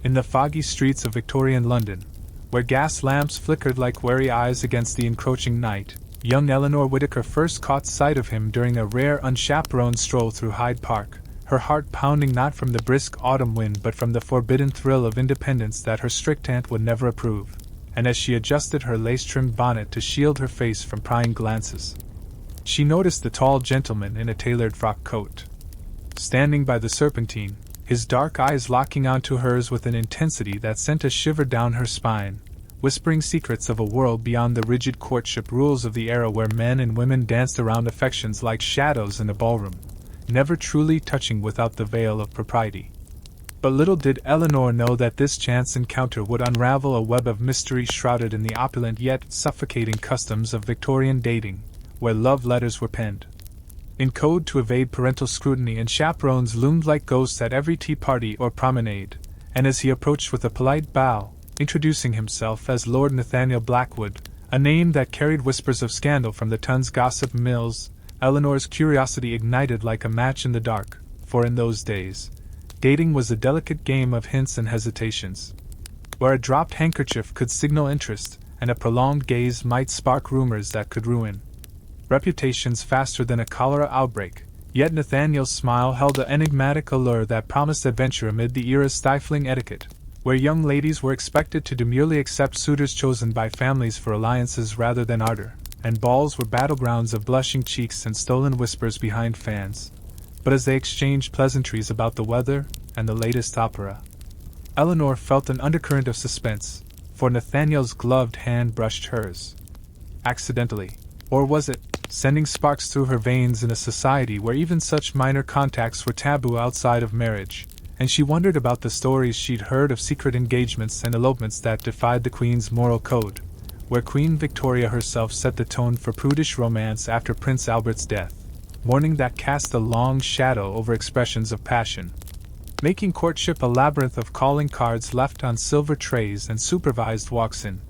In the foggy streets of Victorian London, where gas lamps flickered like wary eyes against the encroaching night, young Eleanor Whittaker first caught sight of him during a rare unchaperoned stroll through Hyde Park, her heart pounding not from the brisk autumn wind but from the forbidden thrill of independence that her strict aunt would never approve, and as she adjusted her lace-trimmed bonnet to shield her face from prying glances, she noticed the tall gentleman in a tailored frock coat, standing by the Serpentine, his dark eyes locking onto hers with an intensity that sent a shiver down her spine, whispering secrets of a world beyond the rigid courtship rules of the era where men and women danced around affections like shadows in a ballroom, never truly touching without the veil of propriety. But little did Eleanor know that this chance encounter would unravel a web of mystery shrouded in the opulent yet suffocating customs of Victorian dating, where love letters were penned in code to evade parental scrutiny, and chaperones loomed like ghosts at every tea party or promenade, and as he approached with a polite bow, introducing himself as Lord Nathaniel Blackwood, a name that carried whispers of scandal from the Tons gossip mills, Eleanor's curiosity ignited like a match in the dark, for in those days, dating was a delicate game of hints and hesitations, where a dropped handkerchief could signal interest, and a prolonged gaze might spark rumors that could ruin reputations faster than a cholera outbreak. Yet Nathaniel's smile held an enigmatic allure that promised adventure amid the era's stifling etiquette, where young ladies were expected to demurely accept suitors chosen by families for alliances rather than ardor, and balls were battlegrounds of blushing cheeks and stolen whispers behind fans. But as they exchanged pleasantries about the weather and the latest opera, Eleanor felt an undercurrent of suspense, for Nathaniel's gloved hand brushed hers. Accidentally, or was it, sending sparks through her veins in a society where even such minor contacts were taboo outside of marriage, and she wondered about the stories she'd heard of secret engagements and elopements that defied the Queen's moral code, where Queen Victoria herself set the tone for prudish romance after Prince Albert's death, mourning that cast a long shadow over expressions of passion, making courtship a labyrinth of calling cards left on silver trays and supervised walks in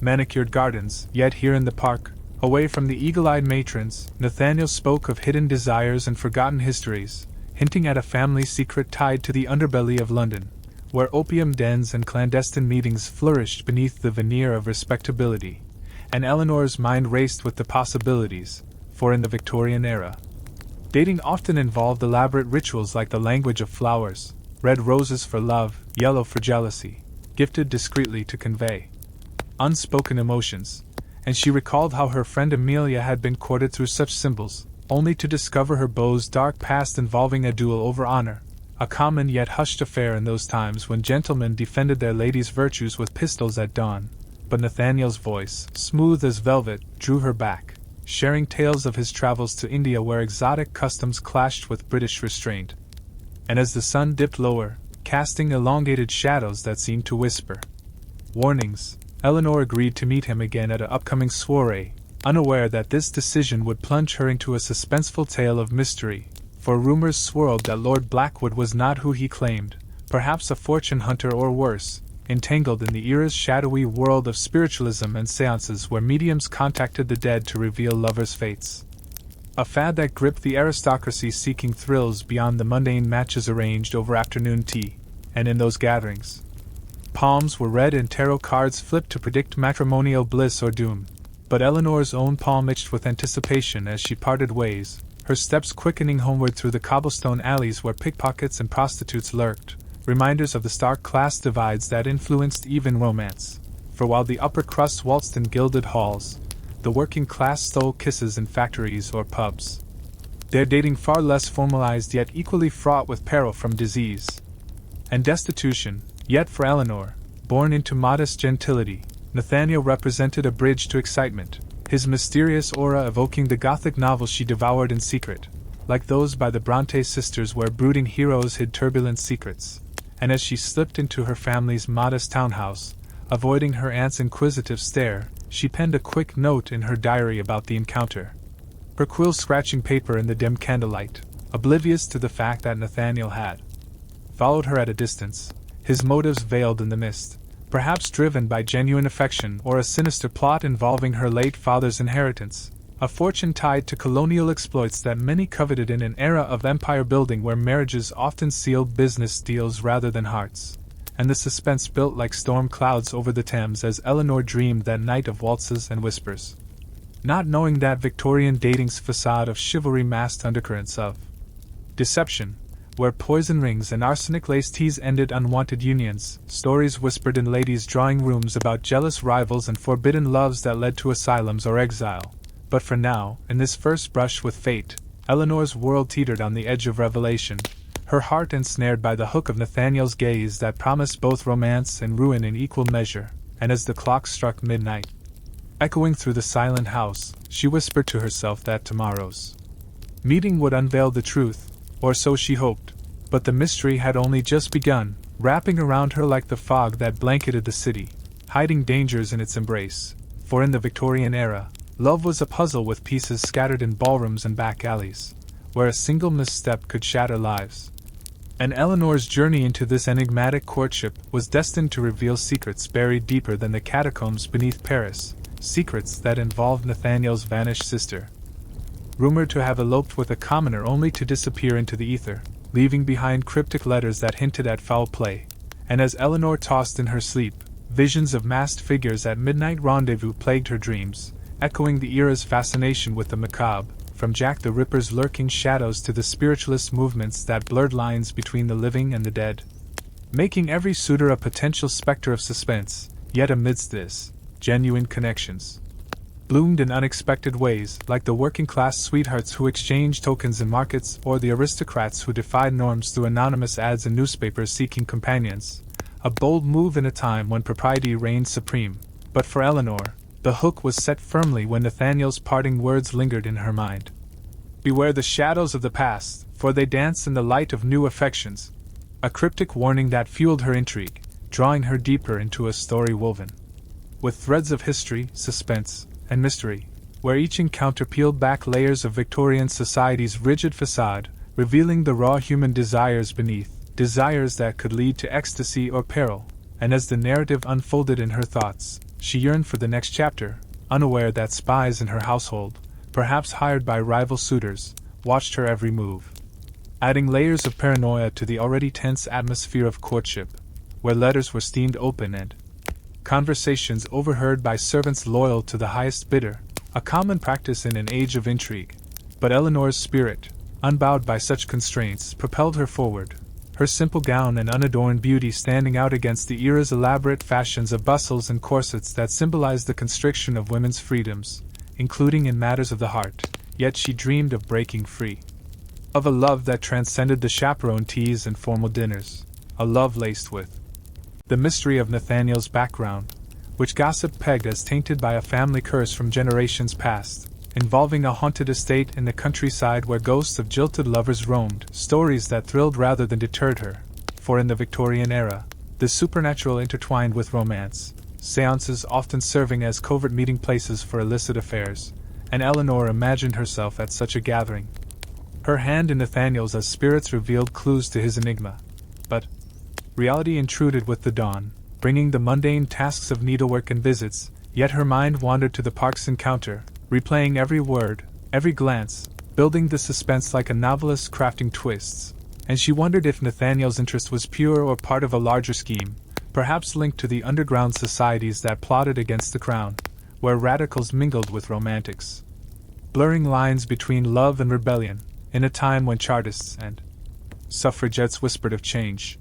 manicured gardens. Yet here in the park, away from the eagle-eyed matrons, Nathaniel spoke of hidden desires and forgotten histories, hinting at a family secret tied to the underbelly of London, where opium dens and clandestine meetings flourished beneath the veneer of respectability, and Eleanor's mind raced with the possibilities, for in the Victorian era, dating often involved elaborate rituals like the language of flowers, red roses for love, yellow for jealousy, gifted discreetly to convey unspoken emotions, and she recalled how her friend Amelia had been courted through such symbols, only to discover her beau's dark past involving a duel over honor, a common yet hushed affair in those times when gentlemen defended their ladies' virtues with pistols at dawn. But Nathaniel's voice, smooth as velvet, drew her back, sharing tales of his travels to India where exotic customs clashed with British restraint. And as the sun dipped lower, casting elongated shadows that seemed to whisper warnings, Eleanor agreed to meet him again at an upcoming soiree, unaware that this decision would plunge her into a suspenseful tale of mystery, for rumors swirled that Lord Blackwood was not who he claimed, perhaps a fortune hunter or worse, entangled in the era's shadowy world of spiritualism and seances where mediums contacted the dead to reveal lovers' fates. A fad that gripped the aristocracy seeking thrills beyond the mundane matches arranged over afternoon tea, and in those gatherings, palms were read and tarot cards flipped to predict matrimonial bliss or doom. But Eleanor's own palm itched with anticipation as she parted ways, her steps quickening homeward through the cobblestone alleys where pickpockets and prostitutes lurked, reminders of the stark class divides that influenced even romance. For while the upper crust waltzed in gilded halls, the working class stole kisses in factories or pubs, their dating far less formalized yet equally fraught with peril from disease and destitution. Yet for Eleanor, born into modest gentility, Nathaniel represented a bridge to excitement, his mysterious aura evoking the Gothic novels she devoured in secret, like those by the Bronte sisters where brooding heroes hid turbulent secrets. And as she slipped into her family's modest townhouse, avoiding her aunt's inquisitive stare, she penned a quick note in her diary about the encounter, her quill scratching paper in the dim candlelight, oblivious to the fact that Nathaniel had followed her at a distance, his motives veiled in the mist, perhaps driven by genuine affection or a sinister plot involving her late father's inheritance, a fortune tied to colonial exploits that many coveted in an era of empire building where marriages often sealed business deals rather than hearts. and the suspense built like storm clouds over the Thames as Eleanor dreamed that night of waltzes and whispers. Not knowing that Victorian dating's facade of chivalry masked undercurrents of deception, where poison rings and arsenic-laced teas ended unwanted unions, stories whispered in ladies' drawing rooms about jealous rivals and forbidden loves that led to asylums or exile. But for now, in this first brush with fate, Eleanor's world teetered on the edge of revelation, her heart ensnared by the hook of Nathaniel's gaze that promised both romance and ruin in equal measure, and as the clock struck midnight, echoing through the silent house, she whispered to herself that tomorrow's meeting would unveil the truth, or so she hoped, but the mystery had only just begun, wrapping around her like the fog that blanketed the city, hiding dangers in its embrace, for in the Victorian era, love was a puzzle with pieces scattered in ballrooms and back alleys, where a single misstep could shatter lives. And Eleanor's journey into this enigmatic courtship was destined to reveal secrets buried deeper than the catacombs beneath Paris, secrets that involved Nathaniel's vanished sister, rumored to have eloped with a commoner only to disappear into the ether, leaving behind cryptic letters that hinted at foul play. And as Eleanor tossed in her sleep, visions of masked figures at midnight rendezvous plagued her dreams, echoing the era's fascination with the macabre, from Jack the Ripper's lurking shadows to the spiritualist movements that blurred lines between the living and the dead, making every suitor a potential specter of suspense. Yet amidst this, genuine connections bloomed in unexpected ways, like the working-class sweethearts who exchanged tokens in markets or the aristocrats who defied norms through anonymous ads in newspapers seeking companions, a bold move in a time when propriety reigned supreme. But for Eleanor, the hook was set firmly when Nathaniel's parting words lingered in her mind. "Beware the shadows of the past, for they dance in the light of new affections," a cryptic warning that fueled her intrigue, drawing her deeper into a story woven with threads of history, suspense, and mystery, where each encounter peeled back layers of Victorian society's rigid facade, revealing the raw human desires beneath, desires that could lead to ecstasy or peril. And as the narrative unfolded in her thoughts, she yearned for the next chapter, unaware that spies in her household, perhaps hired by rival suitors, watched her every move, adding layers of paranoia to the already tense atmosphere of courtship, where letters were steamed open and conversations overheard by servants loyal to the highest bidder, a common practice in an age of intrigue. But Eleanor's spirit, unbowed by such constraints, propelled her forward, her simple gown and unadorned beauty standing out against the era's elaborate fashions of bustles and corsets that symbolized the constriction of women's freedoms, including in matters of the heart. Yet she dreamed of breaking free, of a love that transcended the chaperone teas and formal dinners, a love laced with the mystery of Nathaniel's background, which gossip pegged as tainted by a family curse from generations past, involving a haunted estate in the countryside where ghosts of jilted lovers roamed, stories that thrilled rather than deterred her, for in the Victorian era, the supernatural intertwined with romance, seances often serving as covert meeting places for illicit affairs, and Eleanor imagined herself at such a gathering, her hand in Nathaniel's as spirits revealed clues to his enigma. But reality intruded with the dawn, bringing the mundane tasks of needlework and visits, yet her mind wandered to the park's encounter, replaying every word, every glance, building the suspense like a novelist crafting twists, and she wondered if Nathaniel's interest was pure or part of a larger scheme, perhaps linked to the underground societies that plotted against the crown, where radicals mingled with romantics, blurring lines between love and rebellion, in a time when Chartists and suffragettes whispered of change,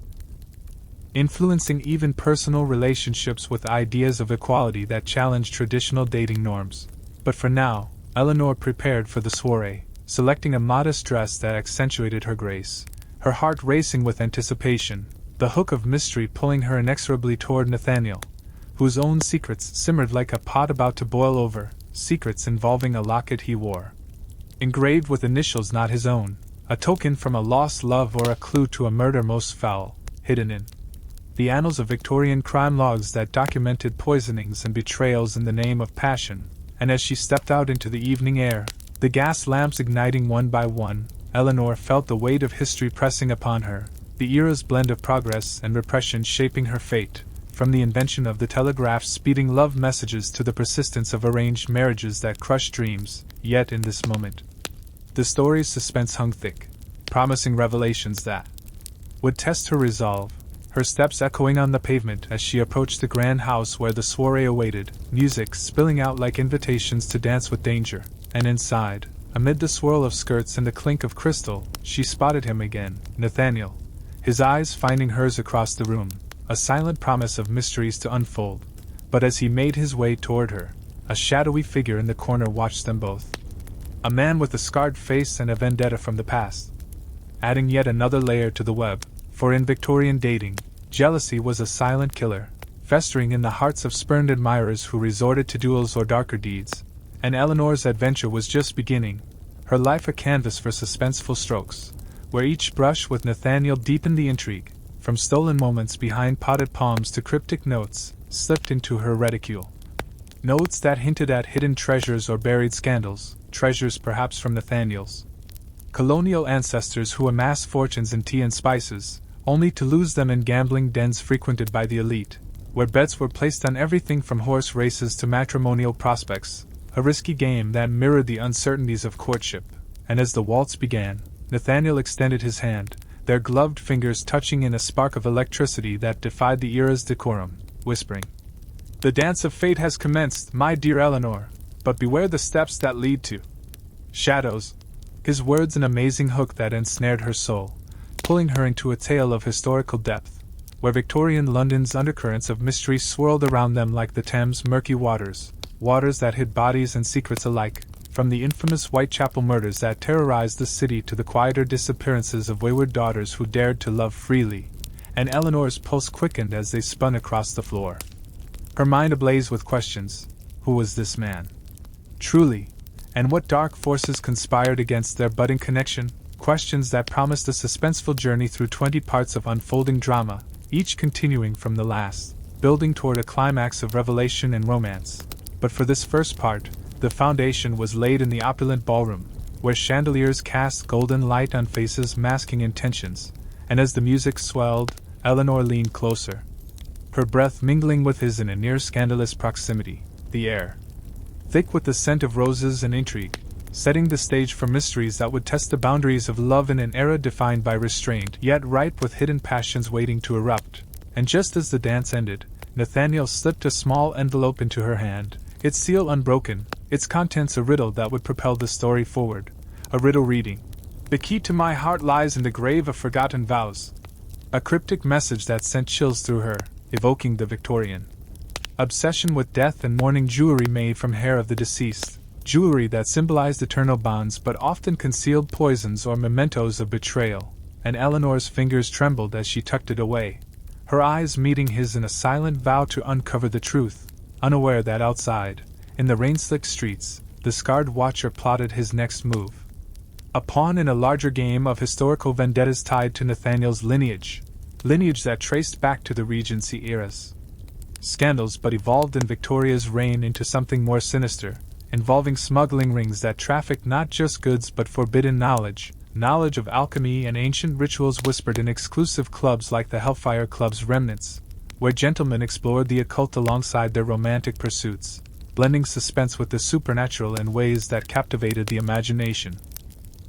influencing even personal relationships with ideas of equality that challenged traditional dating norms. But for now, Eleanor prepared for the soiree, selecting a modest dress that accentuated her grace, her heart racing with anticipation, the hook of mystery pulling her inexorably toward Nathaniel, whose own secrets simmered like a pot about to boil over, secrets involving a locket he wore, engraved with initials not his own, a token from a lost love or a clue to a murder most foul, hidden in the annals of Victorian crime logs that documented poisonings and betrayals in the name of passion. And as she stepped out into the evening air, the gas lamps igniting one by one, Eleanor felt the weight of history pressing upon her, the era's blend of progress and repression shaping her fate, from the invention of the telegraph speeding love messages to the persistence of arranged marriages that crushed dreams. Yet in this moment, the story's suspense hung thick, promising revelations that would test her resolve, her steps echoing on the pavement as she approached the grand house where the soiree awaited, music spilling out like invitations to dance with danger, and inside, amid the swirl of skirts and the clink of crystal, she spotted him again, Nathaniel, his eyes finding hers across the room, a silent promise of mysteries to unfold. But as he made his way toward her, a shadowy figure in the corner watched them both. A man with a scarred face and a vendetta from the past. Adding yet another layer to the web, for in Victorian dating, jealousy was a silent killer, festering in the hearts of spurned admirers who resorted to duels or darker deeds. And Eleanor's adventure was just beginning, her life a canvas for suspenseful strokes, where each brush with Nathaniel deepened the intrigue, from stolen moments behind potted palms to cryptic notes, slipped into her reticule. Notes that hinted at hidden treasures or buried scandals, treasures perhaps from Nathaniel's colonial ancestors who amassed fortunes in tea and spices, only to lose them in gambling dens frequented by the elite, where bets were placed on everything from horse races to matrimonial prospects, a risky game that mirrored the uncertainties of courtship. And as the waltz began, Nathaniel extended his hand, their gloved fingers touching in a spark of electricity that defied the era's decorum, whispering, "The dance of fate has commenced, my dear Eleanor, but beware the steps that lead to shadows." His words an amazing hook that ensnared her soul, pulling her into a tale of historical depth, where Victorian London's undercurrents of mystery swirled around them like the Thames' murky waters, waters that hid bodies and secrets alike, from the infamous Whitechapel murders that terrorized the city to the quieter disappearances of wayward daughters who dared to love freely. And Eleanor's pulse quickened as they spun across the floor, her mind ablaze with questions. Who was this man? Truly, and what dark forces conspired against their budding connection? Questions that promised a suspenseful journey through 20 parts of unfolding drama, each continuing from the last, building toward a climax of revelation and romance. But for this first part, the foundation was laid in the opulent ballroom, where chandeliers cast golden light on faces masking intentions, and as the music swelled, Eleanor leaned closer, her breath mingling with his in a near scandalous proximity, the air thick with the scent of roses and intrigue, setting the stage for mysteries that would test the boundaries of love in an era defined by restraint yet ripe with hidden passions waiting to erupt. And just as the dance ended, Nathaniel slipped a small envelope into her hand, its seal unbroken, its contents a riddle that would propel the story forward. A riddle reading, "The key to my heart lies in the grave of forgotten vows." A cryptic message that sent chills through her, evoking the Victorian obsession with death and mourning jewelry made from hair of the deceased, jewelry that symbolized eternal bonds but often concealed poisons or mementos of betrayal. And Eleanor's fingers trembled as she tucked it away, her eyes meeting his in a silent vow to uncover the truth, unaware that outside, in the rain-slicked streets, the scarred watcher plotted his next move. A pawn in a larger game of historical vendettas tied to Nathaniel's lineage that traced back to the Regency eras. Scandals but evolved in Victoria's reign into something more sinister, involving smuggling rings that trafficked not just goods but forbidden knowledge of alchemy and ancient rituals whispered in exclusive clubs like the Hellfire Club's remnants, where gentlemen explored the occult alongside their romantic pursuits, blending suspense with the supernatural in ways that captivated the imagination.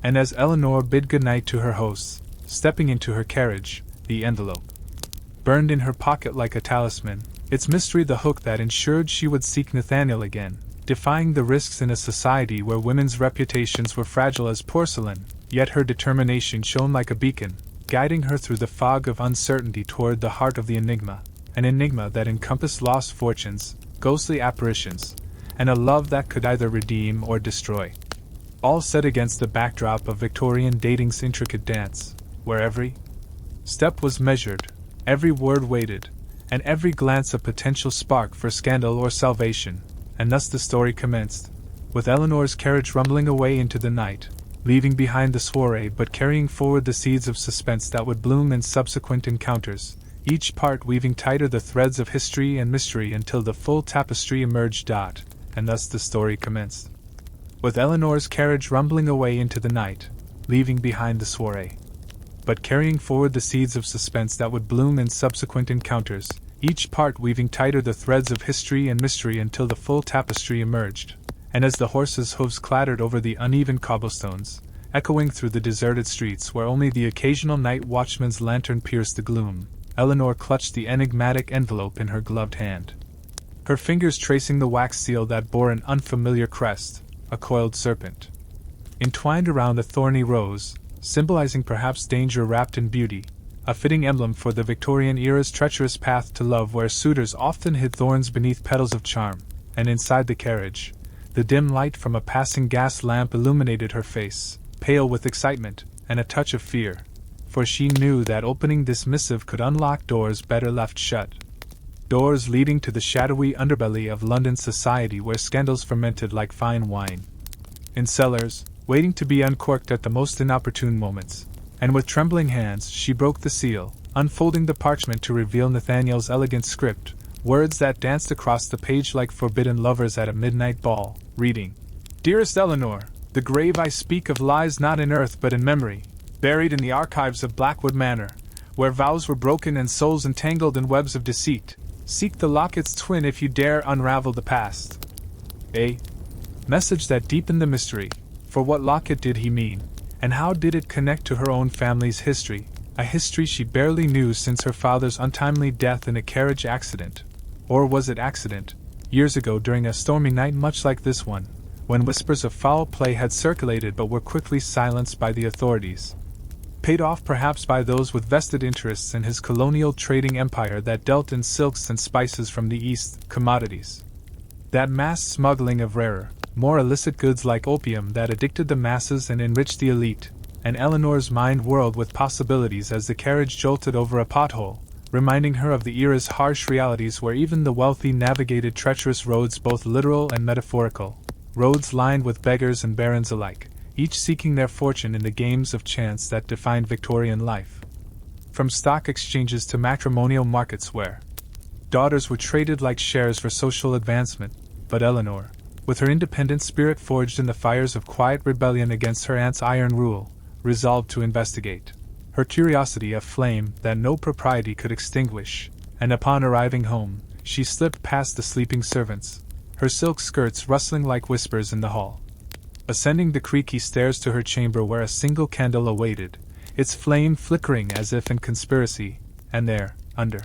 And as Eleanor bid goodnight to her hosts, stepping into her carriage, the envelope burned in her pocket like a talisman, its mystery the hook that ensured she would seek Nathaniel again, defying the risks in a society where women's reputations were fragile as porcelain, yet her determination shone like a beacon, guiding her through the fog of uncertainty toward the heart of the enigma, an enigma that encompassed lost fortunes, ghostly apparitions, and a love that could either redeem or destroy. All set against the backdrop of Victorian dating's intricate dance, where every step was measured, every word weighted, and every glance a potential spark for scandal or salvation. And thus the story commenced, with Eleanor's carriage rumbling away into the night, leaving behind the soiree but carrying forward the seeds of suspense that would bloom in subsequent encounters, each part weaving tighter the threads of history and mystery until the full tapestry emerged. And thus the story commenced, with Eleanor's carriage rumbling away into the night, leaving behind the soiree, but carrying forward the seeds of suspense that would bloom in subsequent encounters, each part weaving tighter the threads of history and mystery until the full tapestry emerged. And as the horses' hooves clattered over the uneven cobblestones, echoing through the deserted streets where only the occasional night watchman's lantern pierced the gloom, Eleanor clutched the enigmatic envelope in her gloved hand, her fingers tracing the wax seal that bore an unfamiliar crest, a coiled serpent, entwined around a thorny rose, symbolizing perhaps danger wrapped in beauty, a fitting emblem for the Victorian era's treacherous path to love where suitors often hid thorns beneath petals of charm. And inside the carriage, the dim light from a passing gas lamp illuminated her face, pale with excitement and a touch of fear, for she knew that opening this missive could unlock doors better left shut. Doors leading to the shadowy underbelly of London society where scandals fermented like fine wine. In cellars, waiting to be uncorked at the most inopportune moments, and with trembling hands she broke the seal, unfolding the parchment to reveal Nathaniel's elegant script, words that danced across the page like forbidden lovers at a midnight ball, reading, "Dearest Eleanor, the grave I speak of lies not in earth but in memory, buried in the archives of Blackwood Manor, where vows were broken and souls entangled in webs of deceit. Seek the locket's twin if you dare unravel the past." A message that deepened the mystery, for what locket did he mean, and how did it connect to her own family's history, a history she barely knew since her father's untimely death in a carriage accident. Or was it accident, years ago during a stormy night much like this one, when whispers of foul play had circulated but were quickly silenced by the authorities. Paid off perhaps by those with vested interests in his colonial trading empire that dealt in silks and spices from the East, commodities. That mass smuggling of rarer, more illicit goods like opium that addicted the masses and enriched the elite, and Eleanor's mind whirled with possibilities as the carriage jolted over a pothole, reminding her of the era's harsh realities where even the wealthy navigated treacherous roads both literal and metaphorical, roads lined with beggars and barons alike, each seeking their fortune in the games of chance that defined Victorian life. From stock exchanges to matrimonial markets where daughters were traded like shares for social advancement, but Eleanor, with her independent spirit forged in the fires of quiet rebellion against her aunt's iron rule, resolved to investigate. Her curiosity a flame that no propriety could extinguish, and upon arriving home, she slipped past the sleeping servants, her silk skirts rustling like whispers in the hall. Ascending the creaky stairs to her chamber where a single candle awaited, its flame flickering as if in conspiracy, and there, under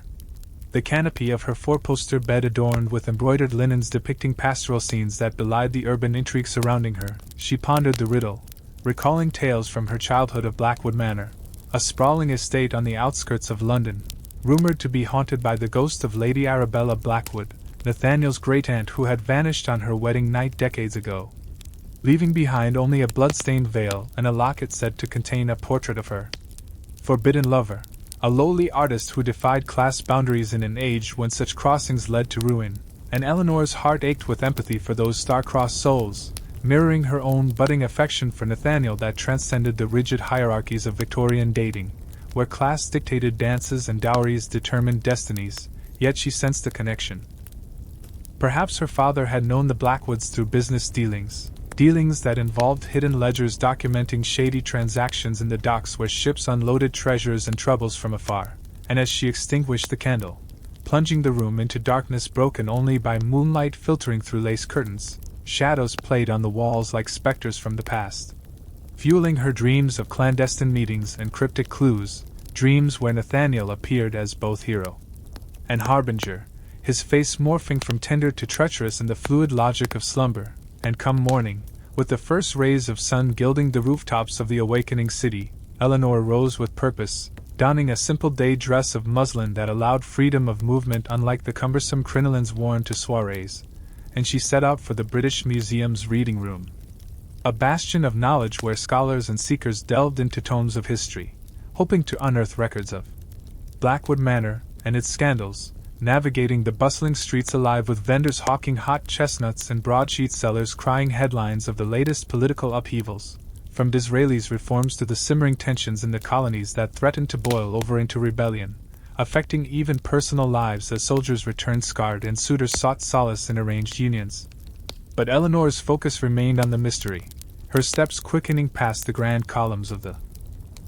the canopy of her four-poster bed adorned with embroidered linens depicting pastoral scenes that belied the urban intrigue surrounding her, she pondered the riddle, recalling tales from her childhood of Blackwood Manor, a sprawling estate on the outskirts of London, rumored to be haunted by the ghost of Lady Arabella Blackwood, Nathaniel's great-aunt who had vanished on her wedding night decades ago, leaving behind only a blood-stained veil and a locket said to contain a portrait of her forbidden lover, a lowly artist who defied class boundaries in an age when such crossings led to ruin, and Eleanor's heart ached with empathy for those star-crossed souls, mirroring her own budding affection for Nathaniel that transcended the rigid hierarchies of Victorian dating, where class dictated dances and dowries determined destinies, yet she sensed a connection. Perhaps her father had known the Blackwoods through business dealings that involved hidden ledgers documenting shady transactions in the docks where ships unloaded treasures and troubles from afar, and as she extinguished the candle, plunging the room into darkness broken only by moonlight filtering through lace curtains, shadows played on the walls like specters from the past, fueling her dreams of clandestine meetings and cryptic clues, dreams where Nathaniel appeared as both hero and harbinger, his face morphing from tender to treacherous in the fluid logic of slumber, and come morning, with the first rays of sun gilding the rooftops of the awakening city, Eleanor rose with purpose, donning a simple day dress of muslin that allowed freedom of movement unlike the cumbersome crinolines worn to soirees, and she set out for the British Museum's reading room, a bastion of knowledge where scholars and seekers delved into tomes of history, hoping to unearth records of Blackwood Manor and its scandals, navigating the bustling streets alive with vendors hawking hot chestnuts and broadsheet sellers crying headlines of the latest political upheavals, from Disraeli's reforms to the simmering tensions in the colonies that threatened to boil over into rebellion, affecting even personal lives as soldiers returned scarred and suitors sought solace in arranged unions. But Eleanor's focus remained on the mystery, her steps quickening past the grand columns of the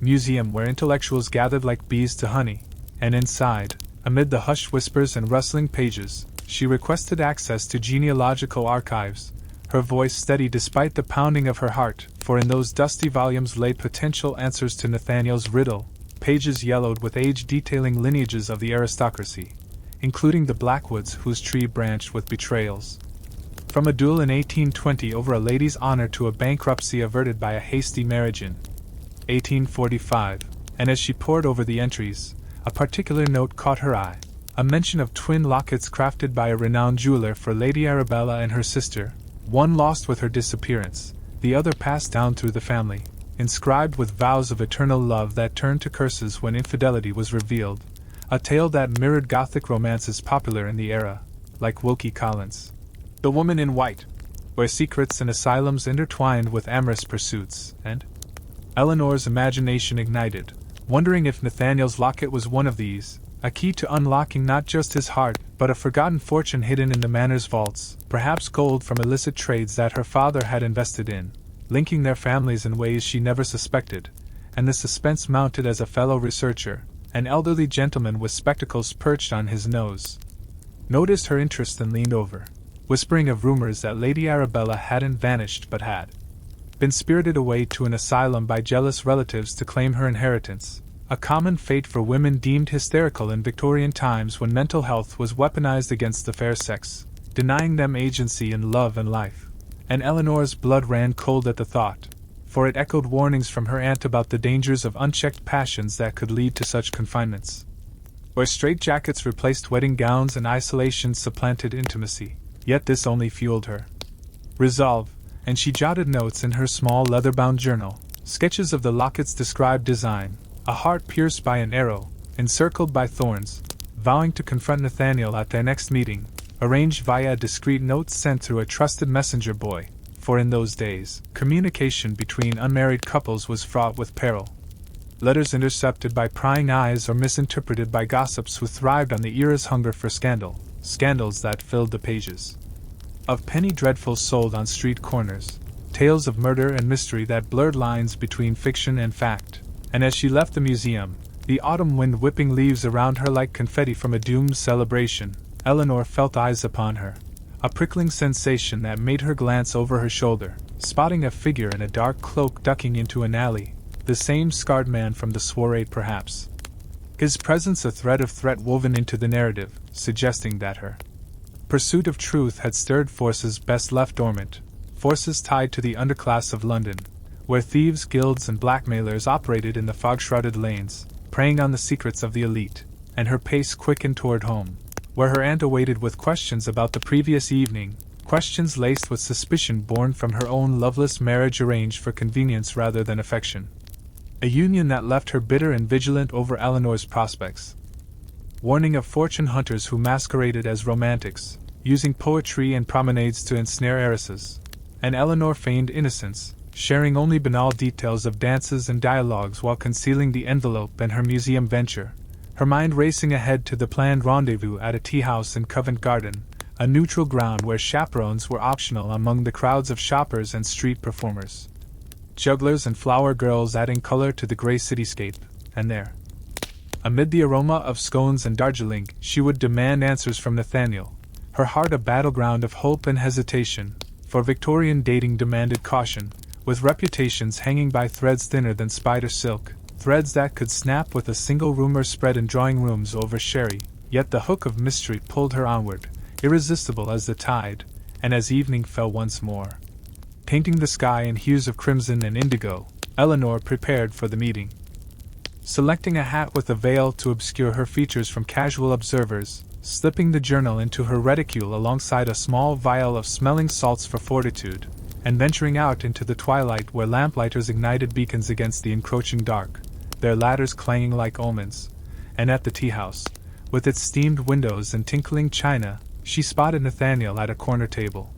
museum where intellectuals gathered like bees to honey, and inside, amid the hushed whispers and rustling pages, she requested access to genealogical archives, her voice steady despite the pounding of her heart, for in those dusty volumes lay potential answers to Nathaniel's riddle, pages yellowed with age detailing lineages of the aristocracy, including the Blackwoods whose tree branched with betrayals. From a duel in 1820 over a lady's honor to a bankruptcy averted by a hasty marriage in 1845, and as she pored over the entries, a particular note caught her eye, a mention of twin lockets crafted by a renowned jeweler for Lady Arabella and her sister, one lost with her disappearance, the other passed down through the family, inscribed with vows of eternal love that turned to curses when infidelity was revealed, a tale that mirrored Gothic romances popular in the era, like Wilkie Collins' The Woman in White, where secrets and asylums intertwined with amorous pursuits, and Eleanor's imagination ignited, wondering if Nathaniel's locket was one of these, a key to unlocking not just his heart, but a forgotten fortune hidden in the manor's vaults, perhaps gold from illicit trades that her father had invested in, linking their families in ways she never suspected, and the suspense mounted as a fellow researcher, an elderly gentleman with spectacles perched on his nose, noticed her interest and leaned over, whispering of rumors that Lady Arabella hadn't vanished but had been spirited away to an asylum by jealous relatives to claim her inheritance, a common fate for women deemed hysterical in Victorian times when mental health was weaponized against the fair sex, denying them agency in love and life. And Eleanor's blood ran cold at the thought, for it echoed warnings from her aunt about the dangers of unchecked passions that could lead to such confinements. Where straitjackets replaced wedding gowns and isolation supplanted intimacy, yet this only fueled her resolve, and she jotted notes in her small leather-bound journal, sketches of the locket's described design, a heart pierced by an arrow, encircled by thorns, vowing to confront Nathaniel at their next meeting, arranged via a discreet note sent through a trusted messenger boy, for in those days, communication between unmarried couples was fraught with peril. Letters intercepted by prying eyes or misinterpreted by gossips who thrived on the era's hunger for scandal, scandals that filled the pages of penny dreadfuls sold on street corners, tales of murder and mystery that blurred lines between fiction and fact. And as she left the museum, the autumn wind whipping leaves around her like confetti from a doomed celebration, Eleanor felt eyes upon her, a prickling sensation that made her glance over her shoulder, spotting a figure in a dark cloak ducking into an alley, the same scarred man from the soiree perhaps. His presence a thread of threat woven into the narrative, suggesting that her pursuit of truth had stirred forces best left dormant, forces tied to the underclass of London, where thieves, guilds, and blackmailers operated in the fog-shrouded lanes, preying on the secrets of the elite, and her pace quickened toward home, where her aunt awaited with questions about the previous evening, questions laced with suspicion born from her own loveless marriage arranged for convenience rather than affection. A union that left her bitter and vigilant over Eleanor's prospects. Warning of fortune hunters who masqueraded as romantics, using poetry and promenades to ensnare heiresses. And Eleanor feigned innocence, sharing only banal details of dances and dialogues while concealing the envelope and her museum venture, her mind racing ahead to the planned rendezvous at a tea-house in Covent Garden, a neutral ground where chaperones were optional among the crowds of shoppers and street performers. Jugglers and flower girls adding color to the grey cityscape, and there, amid the aroma of scones and Darjeeling, she would demand answers from Nathaniel, her heart a battleground of hope and hesitation, for Victorian dating demanded caution, with reputations hanging by threads thinner than spider silk, threads that could snap with a single rumor spread in drawing rooms over sherry, yet the hook of mystery pulled her onward, irresistible as the tide, and as evening fell once more, painting the sky in hues of crimson and indigo, Eleanor prepared for the meeting. Selecting a hat with a veil to obscure her features from casual observers, slipping the journal into her reticule alongside a small vial of smelling salts for fortitude, and venturing out into the twilight where lamplighters ignited beacons against the encroaching dark, their ladders clanging like omens, and at the tea-house, with its steamed windows and tinkling china, she spotted Nathaniel at a corner table.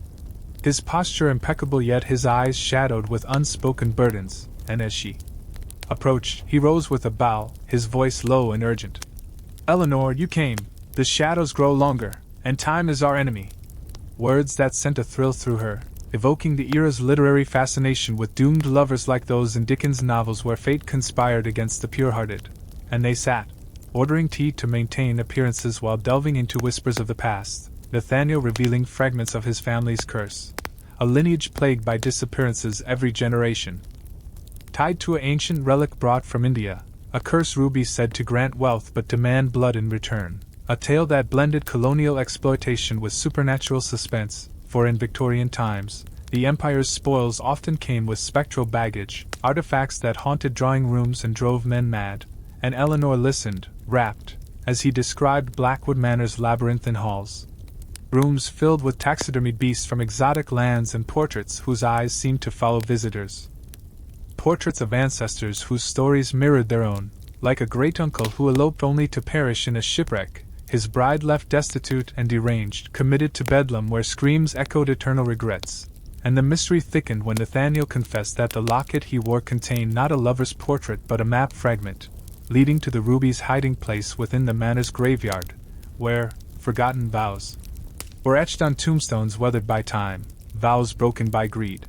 His posture impeccable yet his eyes shadowed with unspoken burdens, and as she approached, he rose with a bow, his voice low and urgent. "Eleanor, you came. The shadows grow longer, and time is our enemy." Words that sent a thrill through her, evoking the era's literary fascination with doomed lovers like those in Dickens' novels where fate conspired against the pure-hearted, and they sat, ordering tea to maintain appearances while delving into whispers of the past, Nathaniel revealing fragments of his family's curse, a lineage plagued by disappearances every generation. Tied to an ancient relic brought from India, a curse ruby said to grant wealth but demand blood in return. A tale that blended colonial exploitation with supernatural suspense, for in Victorian times, the empire's spoils often came with spectral baggage, artifacts that haunted drawing rooms and drove men mad, and Eleanor listened, rapt, as he described Blackwood Manor's labyrinthine halls. Rooms filled with taxidermied beasts from exotic lands and portraits whose eyes seemed to follow visitors. Portraits of ancestors whose stories mirrored their own, like a great-uncle who eloped only to perish in a shipwreck, his bride left destitute and deranged, committed to Bedlam where screams echoed eternal regrets. And the mystery thickened when Nathaniel confessed that the locket he wore contained not a lover's portrait but a map fragment, leading to the ruby's hiding place within the manor's graveyard, where forgotten vows were etched on tombstones weathered by time, vows broken by greed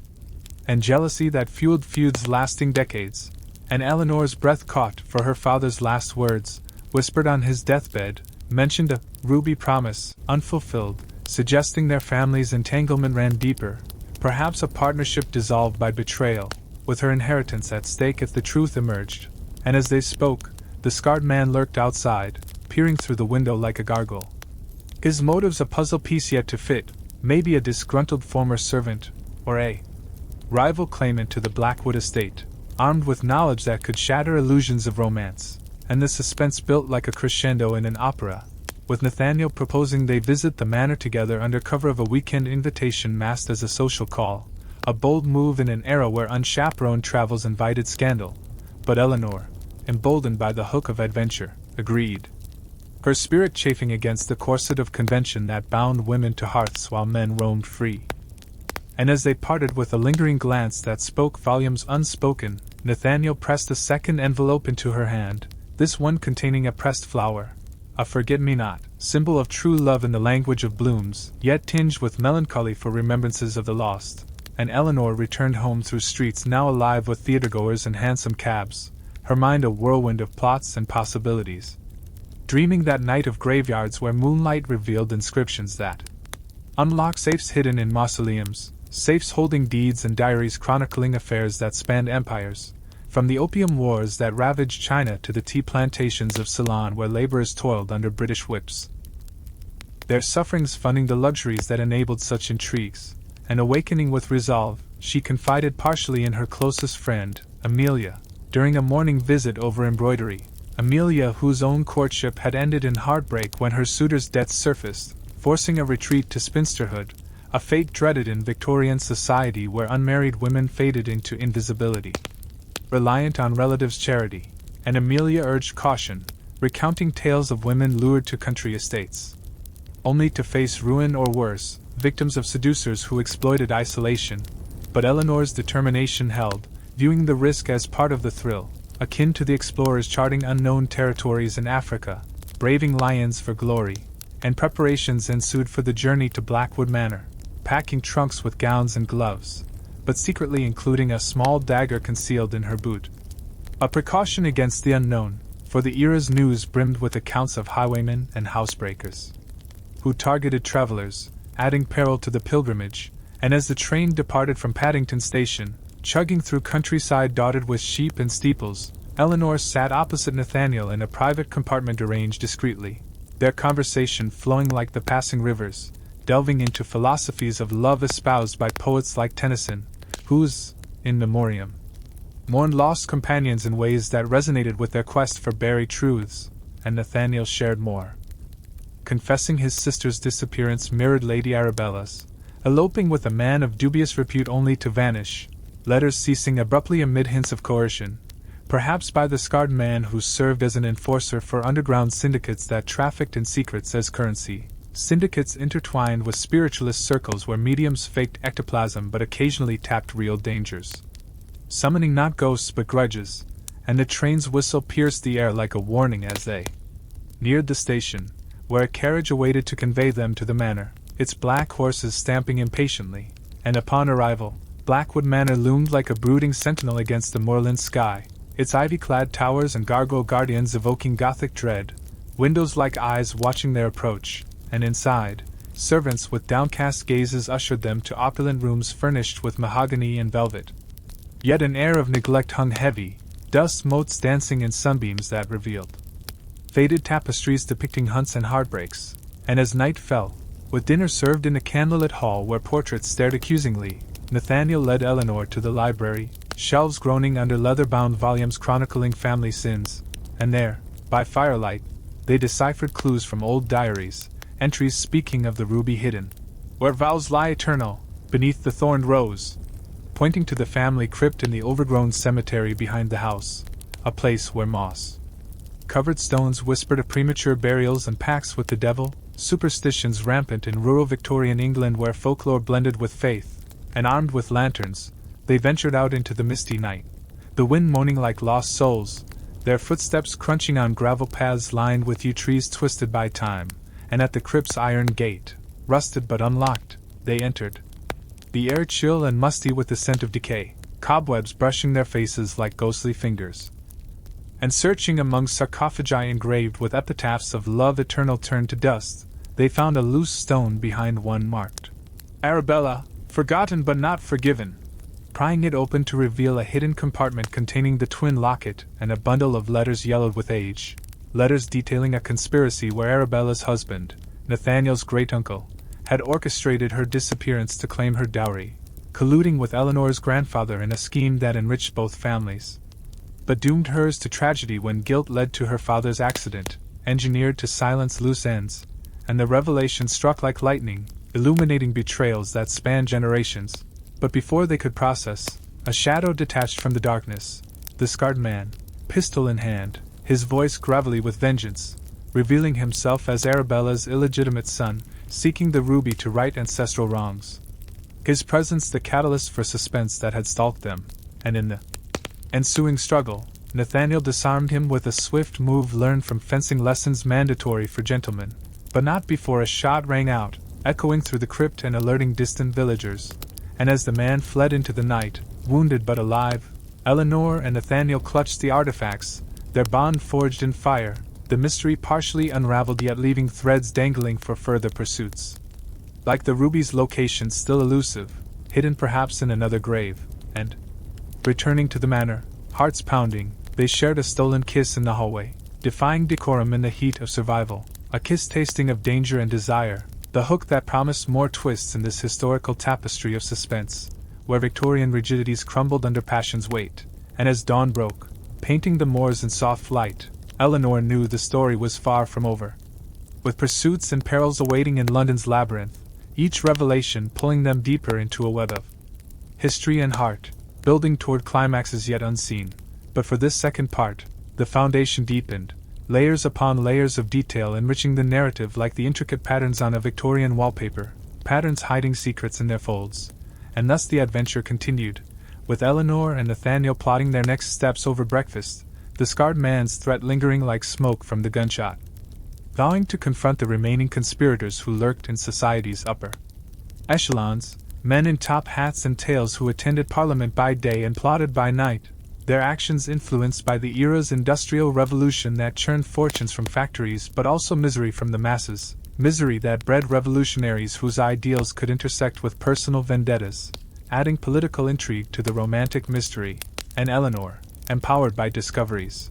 and jealousy that fueled feuds lasting decades. And Eleanor's breath caught, for her father's last words, whispered on his deathbed, mentioned a ruby promise, unfulfilled, suggesting their family's entanglement ran deeper, perhaps a partnership dissolved by betrayal, with her inheritance at stake if the truth emerged. And as they spoke, the scarred man lurked outside, peering through the window like a gargoyle. His motives a puzzle piece yet to fit, maybe a disgruntled former servant, or a rival claimant to the Blackwood estate, armed with knowledge that could shatter illusions of romance. And the suspense built like a crescendo in an opera, with Nathaniel proposing they visit the manor together under cover of a weekend invitation masked as a social call, a bold move in an era where unchaperoned travels invited scandal. But Eleanor, emboldened by the hook of adventure, agreed, her spirit chafing against the corset of convention that bound women to hearths while men roamed free. And as they parted with a lingering glance that spoke volumes unspoken, Nathaniel pressed a second envelope into her hand, this one containing a pressed flower, a forget-me-not, symbol of true love in the language of blooms, yet tinged with melancholy for remembrances of the lost. And Eleanor returned home through streets now alive with theatergoers and hansom cabs, her mind a whirlwind of plots and possibilities, dreaming that night of graveyards where moonlight revealed inscriptions that unlocked safes hidden in mausoleums, safes holding deeds and diaries chronicling affairs that spanned empires, from the opium wars that ravaged China to the tea plantations of Ceylon where laborers toiled under British whips, their sufferings funding the luxuries that enabled such intrigues. And awakening with resolve, she confided partially in her closest friend, Amelia, during a morning visit over embroidery, Amelia whose own courtship had ended in heartbreak when her suitor's debts surfaced, forcing a retreat to spinsterhood, a fate dreaded in Victorian society where unmarried women faded into invisibility, reliant on relatives' charity. And Amelia urged caution, recounting tales of women lured to country estates, only to face ruin or worse, victims of seducers who exploited isolation. But Eleanor's determination held, viewing the risk as part of the thrill, akin to the explorers charting unknown territories in Africa, braving lions for glory. And preparations ensued for the journey to Blackwood Manor, packing trunks with gowns and gloves, but secretly including a small dagger concealed in her boot. A precaution against the unknown, for the era's news brimmed with accounts of highwaymen and housebreakers who targeted travelers, adding peril to the pilgrimage. And as the train departed from Paddington Station, chugging through countryside dotted with sheep and steeples, Eleanor sat opposite Nathaniel in a private compartment arranged discreetly, their conversation flowing like the passing rivers, delving into philosophies of love espoused by poets like Tennyson, whose In Memoriam mourned lost companions in ways that resonated with their quest for buried truths. And Nathaniel shared more, confessing his sister's disappearance mirrored Lady Arabella's, eloping with a man of dubious repute only to vanish, letters ceasing abruptly amid hints of coercion, perhaps by the scarred man who served as an enforcer for underground syndicates that trafficked in secrets as currency, syndicates intertwined with spiritualist circles where mediums faked ectoplasm but occasionally tapped real dangers, summoning not ghosts but grudges. And the train's whistle pierced the air like a warning as they neared the station, where a carriage awaited to convey them to the manor, its black horses stamping impatiently. And upon arrival, Blackwood Manor loomed like a brooding sentinel against the moorland sky, its ivy-clad towers and gargoyle guardians evoking Gothic dread, windows like eyes watching their approach. And inside, servants with downcast gazes ushered them to opulent rooms furnished with mahogany and velvet. Yet an air of neglect hung heavy, dust motes dancing in sunbeams that revealed faded tapestries depicting hunts and heartbreaks, and as night fell, with dinner served in a candlelit hall where portraits stared accusingly, Nathaniel led Eleanor to the library, shelves groaning under leather-bound volumes chronicling family sins, and there, by firelight, they deciphered clues from old diaries, entries speaking of the ruby hidden, where vows lie eternal, beneath the thorned rose, pointing to the family crypt in the overgrown cemetery behind the house, a place where moss-covered stones whispered of premature burials and pacts with the devil, superstitions rampant in rural Victorian England where folklore blended with faith, and armed with lanterns, they ventured out into the misty night, the wind moaning like lost souls, their footsteps crunching on gravel paths lined with yew trees twisted by time, and at the crypt's iron gate, rusted but unlocked, they entered. The air chill and musty with the scent of decay, cobwebs brushing their faces like ghostly fingers. And searching among sarcophagi engraved with epitaphs of love eternal turned to dust, they found a loose stone behind one marked Arabella, forgotten but not forgiven. Prying it open to reveal a hidden compartment containing the twin locket and a bundle of letters yellowed with age, letters detailing a conspiracy where Arabella's husband, Nathaniel's great-uncle, had orchestrated her disappearance to claim her dowry, colluding with Eleanor's grandfather in a scheme that enriched both families, but doomed hers to tragedy when guilt led to her father's accident, engineered to silence loose ends, and the revelation struck like lightning, illuminating betrayals that spanned generations. But before they could process, a shadow detached from the darkness, the scarred man, pistol in hand, his voice gravelly with vengeance, revealing himself as Arabella's illegitimate son, seeking the ruby to right ancestral wrongs. His presence the catalyst for suspense that had stalked them, and in the ensuing struggle, Nathaniel disarmed him with a swift move learned from fencing lessons mandatory for gentlemen, but not before a shot rang out, echoing through the crypt and alerting distant villagers. And as the man fled into the night, wounded but alive, Eleanor and Nathaniel clutched the artifacts, their bond forged in fire, the mystery partially unraveled yet leaving threads dangling for further pursuits. Like the ruby's location still elusive, hidden perhaps in another grave, and, returning to the manor, hearts pounding, they shared a stolen kiss in the hallway, defying decorum in the heat of survival, a kiss tasting of danger and desire, the hook that promised more twists in this historical tapestry of suspense, where Victorian rigidities crumbled under passion's weight, and as dawn broke, painting the moors in soft light, Eleanor knew the story was far from over. With pursuits and perils awaiting in London's labyrinth, each revelation pulling them deeper into a web of history and heart, building toward climaxes yet unseen. But for this second part, the foundation deepened, layers upon layers of detail enriching the narrative like the intricate patterns on a Victorian wallpaper, patterns hiding secrets in their folds. And thus the adventure continued, with Eleanor and Nathaniel plotting their next steps over breakfast, the scarred man's threat lingering like smoke from the gunshot, vowing to confront the remaining conspirators who lurked in society's upper echelons, men in top hats and tails who attended Parliament by day and plotted by night, their actions influenced by the era's industrial revolution that churned fortunes from factories but also misery from the masses, misery that bred revolutionaries whose ideals could intersect with personal vendettas, adding political intrigue to the romantic mystery. And Eleanor, empowered by discoveries,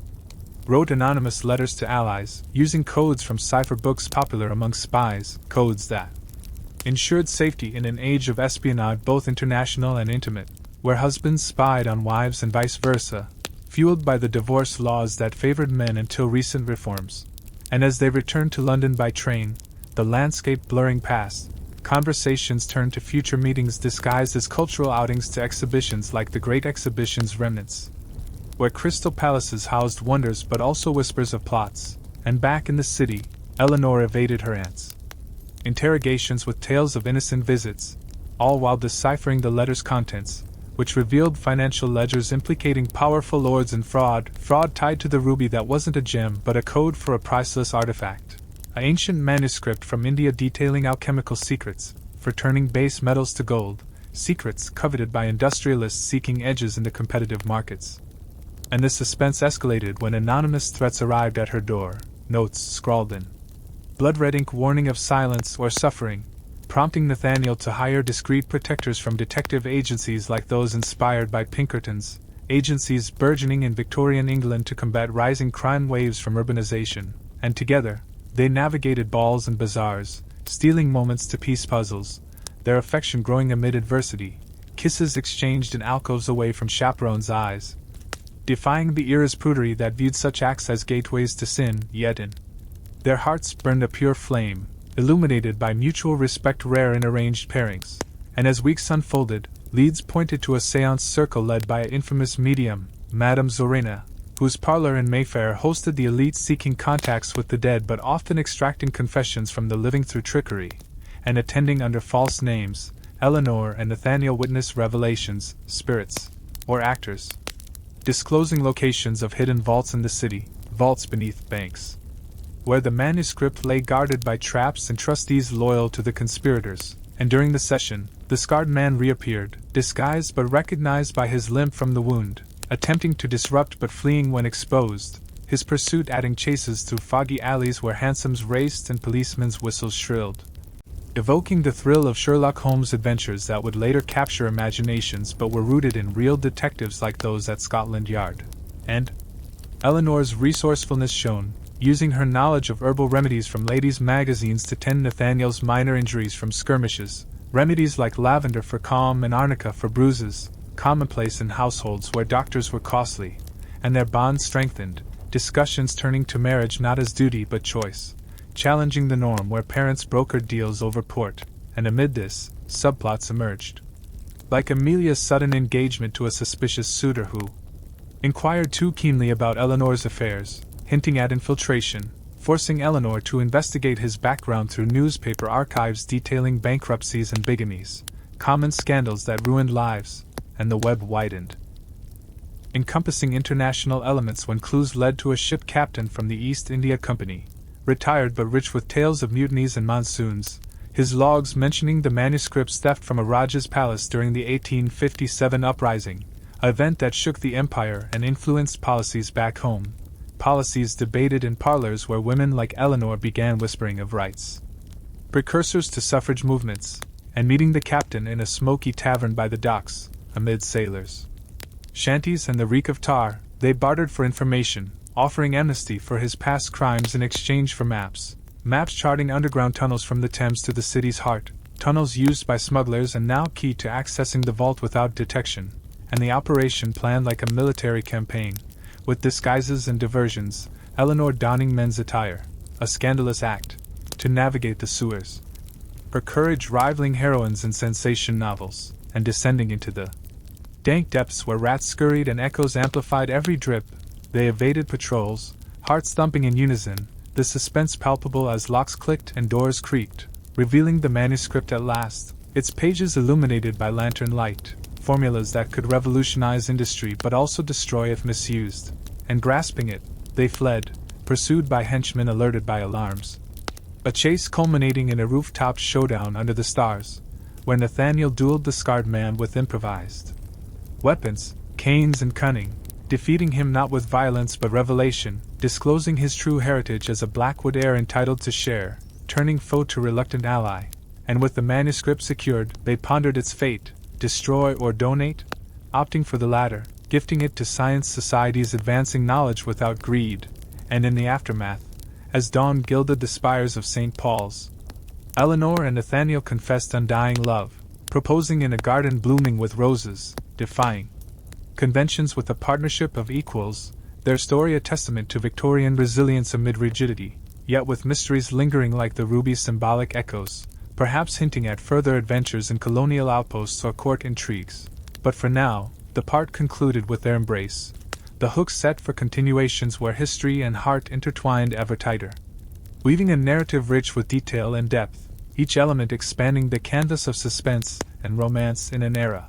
wrote anonymous letters to allies, using codes from cipher books popular among spies, codes that ensured safety in an age of espionage both international and intimate, where husbands spied on wives and vice versa, fueled by the divorce laws that favored men until recent reforms. And as they returned to London by train, the landscape blurring past, conversations turned to future meetings disguised as cultural outings to exhibitions like the Great Exhibition's remnants, where crystal palaces housed wonders but also whispers of plots. And back in the city, Eleanor evaded her aunt's interrogations with tales of innocent visits, all while deciphering the letter's contents, which revealed financial ledgers implicating powerful lords and fraud tied to the ruby that wasn't a gem but a code for a priceless artifact, an ancient manuscript from India detailing alchemical secrets for turning base metals to gold, secrets coveted by industrialists seeking edges in the competitive markets. And the suspense escalated when anonymous threats arrived at her door, notes scrawled in blood-red ink warning of silence or suffering, prompting Nathaniel to hire discreet protectors from detective agencies like those inspired by Pinkerton's agencies burgeoning in Victorian England to combat rising crime waves from urbanization, and together, they navigated balls and bazaars, stealing moments to piece puzzles, their affection growing amid adversity, kisses exchanged in alcoves away from chaperones' eyes, defying the era's prudery that viewed such acts as gateways to sin, yet in their hearts burned a pure flame, illuminated by mutual respect rare in arranged pairings. And as weeks unfolded, leads pointed to a seance circle led by an infamous medium, Madame Zorena, whose parlor in Mayfair hosted the elite seeking contacts with the dead but often extracting confessions from the living through trickery, and attending under false names. Eleanor and Nathaniel witnessed revelations, spirits, or actors, disclosing locations of hidden vaults in the city, vaults beneath banks, where the manuscript lay guarded by traps and trustees loyal to the conspirators. And during the session, the scarred man reappeared, disguised but recognized by his limp from the wound, attempting to disrupt but fleeing when exposed, his pursuit adding chases through foggy alleys where hansoms raced and policemen's whistles shrilled, evoking the thrill of Sherlock Holmes' adventures that would later capture imaginations but were rooted in real detectives like those at Scotland Yard. And Eleanor's resourcefulness shone, using her knowledge of herbal remedies from ladies' magazines to tend Nathaniel's minor injuries from skirmishes, remedies like lavender for calm and arnica for bruises, commonplace in households where doctors were costly, and their bonds strengthened, discussions turning to marriage not as duty but choice, challenging the norm where parents brokered deals over port, and amid this, subplots emerged. Like Amelia's sudden engagement to a suspicious suitor who inquired too keenly about Eleanor's affairs, hinting at infiltration, forcing Eleanor to investigate his background through newspaper archives detailing bankruptcies and bigamies, common scandals that ruined lives, and the web widened, encompassing international elements when clues led to a ship captain from the East India Company, retired but rich with tales of mutinies and monsoons, his logs mentioning the manuscript's theft from a Raja's palace during the 1857 uprising, an event that shook the empire and influenced policies back home, policies debated in parlors where women like Eleanor began whispering of rights, precursors to suffrage movements, and meeting the captain in a smoky tavern by the docks, amid sailors' shanties and the reek of tar. They bartered for information, offering amnesty for his past crimes in exchange for maps charting underground tunnels from the Thames to the city's heart, tunnels used by smugglers and now key to accessing the vault without detection, and the operation planned like a military campaign, with disguises and diversions, Eleanor donning men's attire, a scandalous act, to navigate the sewers, her courage rivaling heroines in sensation novels, and descending into the dank depths where rats scurried and echoes amplified every drip. They evaded patrols, hearts thumping in unison, the suspense palpable as locks clicked and doors creaked, revealing the manuscript at last, its pages illuminated by lantern light, formulas that could revolutionize industry but also destroy if misused, and grasping it, they fled, pursued by henchmen alerted by alarms. A chase culminating in a rooftop showdown under the stars, where Nathaniel dueled the scarred man with improvised weapons, canes and cunning, defeating him not with violence but revelation, disclosing his true heritage as a Blackwood heir entitled to share, turning foe to reluctant ally, and with the manuscript secured, they pondered its fate, destroy or donate, opting for the latter, gifting it to science societies advancing knowledge without greed, and in the aftermath, as dawn gilded the spires of St. Paul's, Eleanor and Nathaniel confessed undying love, proposing in a garden blooming with roses, defying conventions with a partnership of equals, their story a testament to Victorian resilience amid rigidity, yet with mysteries lingering like the ruby's symbolic echoes, perhaps hinting at further adventures in colonial outposts or court intrigues. But for now, the part concluded with their embrace, the hook set for continuations where history and heart intertwined ever tighter, weaving a narrative rich with detail and depth, each element expanding the canvas of suspense and romance in an era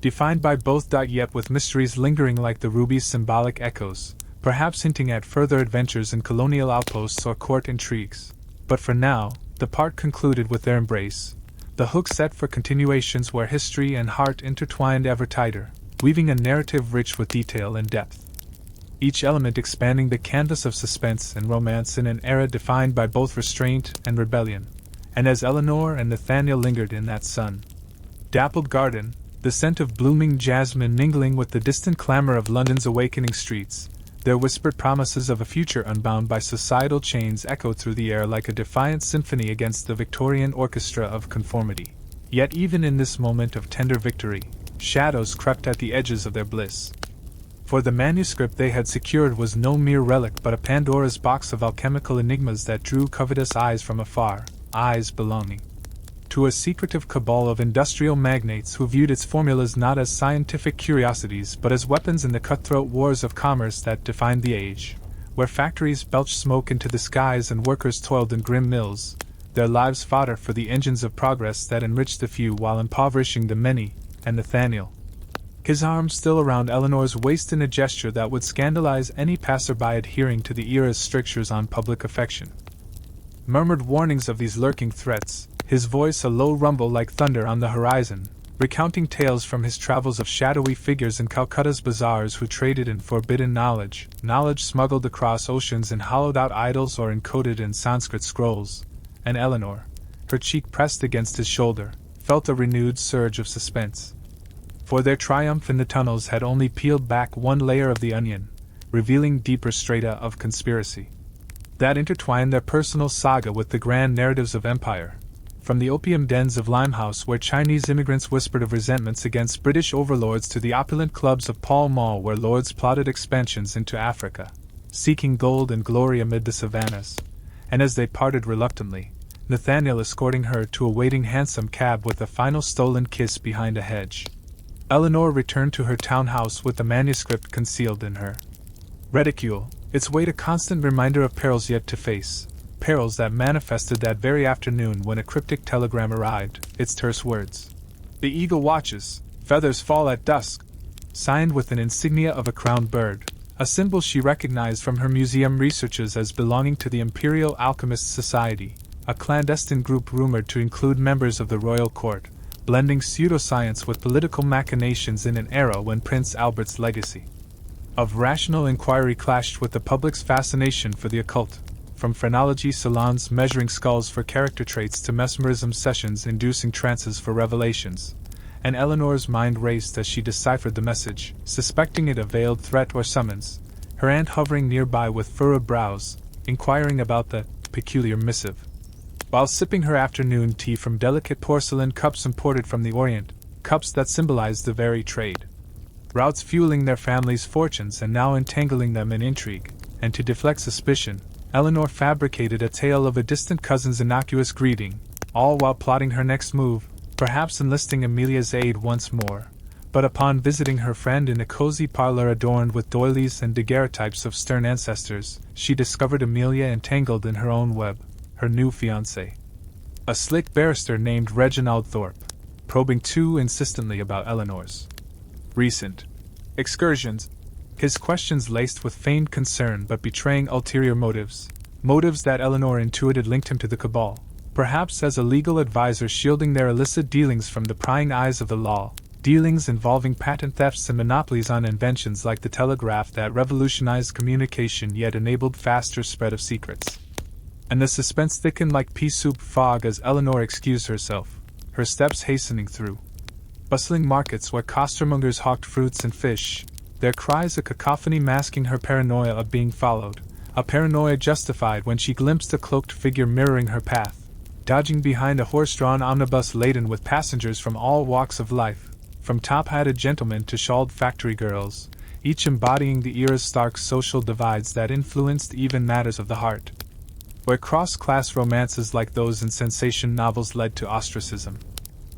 defined by both. Yet with mysteries lingering like the ruby's symbolic echoes, perhaps hinting at further adventures in colonial outposts or court intrigues. But for now, the part concluded with their embrace, the hook set for continuations where history and heart intertwined ever tighter, weaving a narrative rich with detail and depth, each element expanding the canvas of suspense and romance in an era defined by both restraint and rebellion. And as Eleanor and Nathaniel lingered in that sun-dappled garden, the scent of blooming jasmine mingling with the distant clamor of London's awakening streets. Their whispered promises of a future unbound by societal chains echoed through the air like a defiant symphony against the Victorian orchestra of conformity. Yet even in this moment of tender victory, shadows crept at the edges of their bliss. For the manuscript they had secured was no mere relic but a Pandora's box of alchemical enigmas that drew covetous eyes from afar, eyes belonging to a secretive cabal of industrial magnates who viewed its formulas not as scientific curiosities but as weapons in the cutthroat wars of commerce that defined the age, where factories belched smoke into the skies and workers toiled in grim mills, their lives fodder for the engines of progress that enriched the few while impoverishing the many. And Nathaniel, his arm still around Eleanor's waist in a gesture that would scandalize any passerby adhering to the era's strictures on public affection, murmured warnings of these lurking threats, his voice a low rumble like thunder on the horizon, recounting tales from his travels of shadowy figures in Calcutta's bazaars who traded in forbidden knowledge, knowledge smuggled across oceans in hollowed-out idols or encoded in Sanskrit scrolls. And Eleanor, her cheek pressed against his shoulder, felt a renewed surge of suspense. For their triumph in the tunnels had only peeled back one layer of the onion, revealing deeper strata of conspiracy that intertwined their personal saga with the grand narratives of empire. From the opium dens of Limehouse where Chinese immigrants whispered of resentments against British overlords to the opulent clubs of Pall Mall where lords plotted expansions into Africa, seeking gold and glory amid the savannas. And as they parted reluctantly, Nathaniel escorting her to a waiting hansom cab with a final stolen kiss behind a hedge, Eleanor returned to her townhouse with the manuscript concealed in her reticule, its weight a constant reminder of perils yet to face, perils that manifested that very afternoon when a cryptic telegram arrived, its terse words, "The eagle watches, feathers fall at dusk," signed with an insignia of a crowned bird, a symbol she recognized from her museum researches as belonging to the Imperial Alchemists Society, a clandestine group rumored to include members of the royal court, blending pseudoscience with political machinations in an era when Prince Albert's legacy of rational inquiry clashed with the public's fascination for the occult, from phrenology salons measuring skulls for character traits to mesmerism sessions inducing trances for revelations. And Eleanor's mind raced as she deciphered the message, suspecting it a veiled threat or summons, her aunt hovering nearby with furrowed brows, inquiring about the peculiar missive, while sipping her afternoon tea from delicate porcelain cups imported from the Orient, cups that symbolized the very trade routes fueling their family's fortunes and now entangling them in intrigue. And to deflect suspicion, Eleanor fabricated a tale of a distant cousin's innocuous greeting, all while plotting her next move, perhaps enlisting Amelia's aid once more. But upon visiting her friend in a cozy parlor adorned with doilies and daguerreotypes of stern ancestors, she discovered Amelia entangled in her own web, her new fiancé, a slick barrister named Reginald Thorpe, probing too insistently about Eleanor's recent excursions, his questions laced with feigned concern but betraying ulterior motives, motives that Eleanor intuited linked him to the cabal, perhaps as a legal advisor shielding their illicit dealings from the prying eyes of the law, dealings involving patent thefts and monopolies on inventions like the telegraph that revolutionized communication yet enabled faster spread of secrets. And the suspense thickened like pea-soup fog as Eleanor excused herself, her steps hastening through bustling markets where costermongers hawked fruits and fish, their cries a cacophony masking her paranoia of being followed, a paranoia justified when she glimpsed a cloaked figure mirroring her path, dodging behind a horse-drawn omnibus laden with passengers from all walks of life, from top-hatted gentlemen to shawled factory girls, each embodying the era's stark social divides that influenced even matters of the heart, where cross-class romances like those in sensation novels led to ostracism.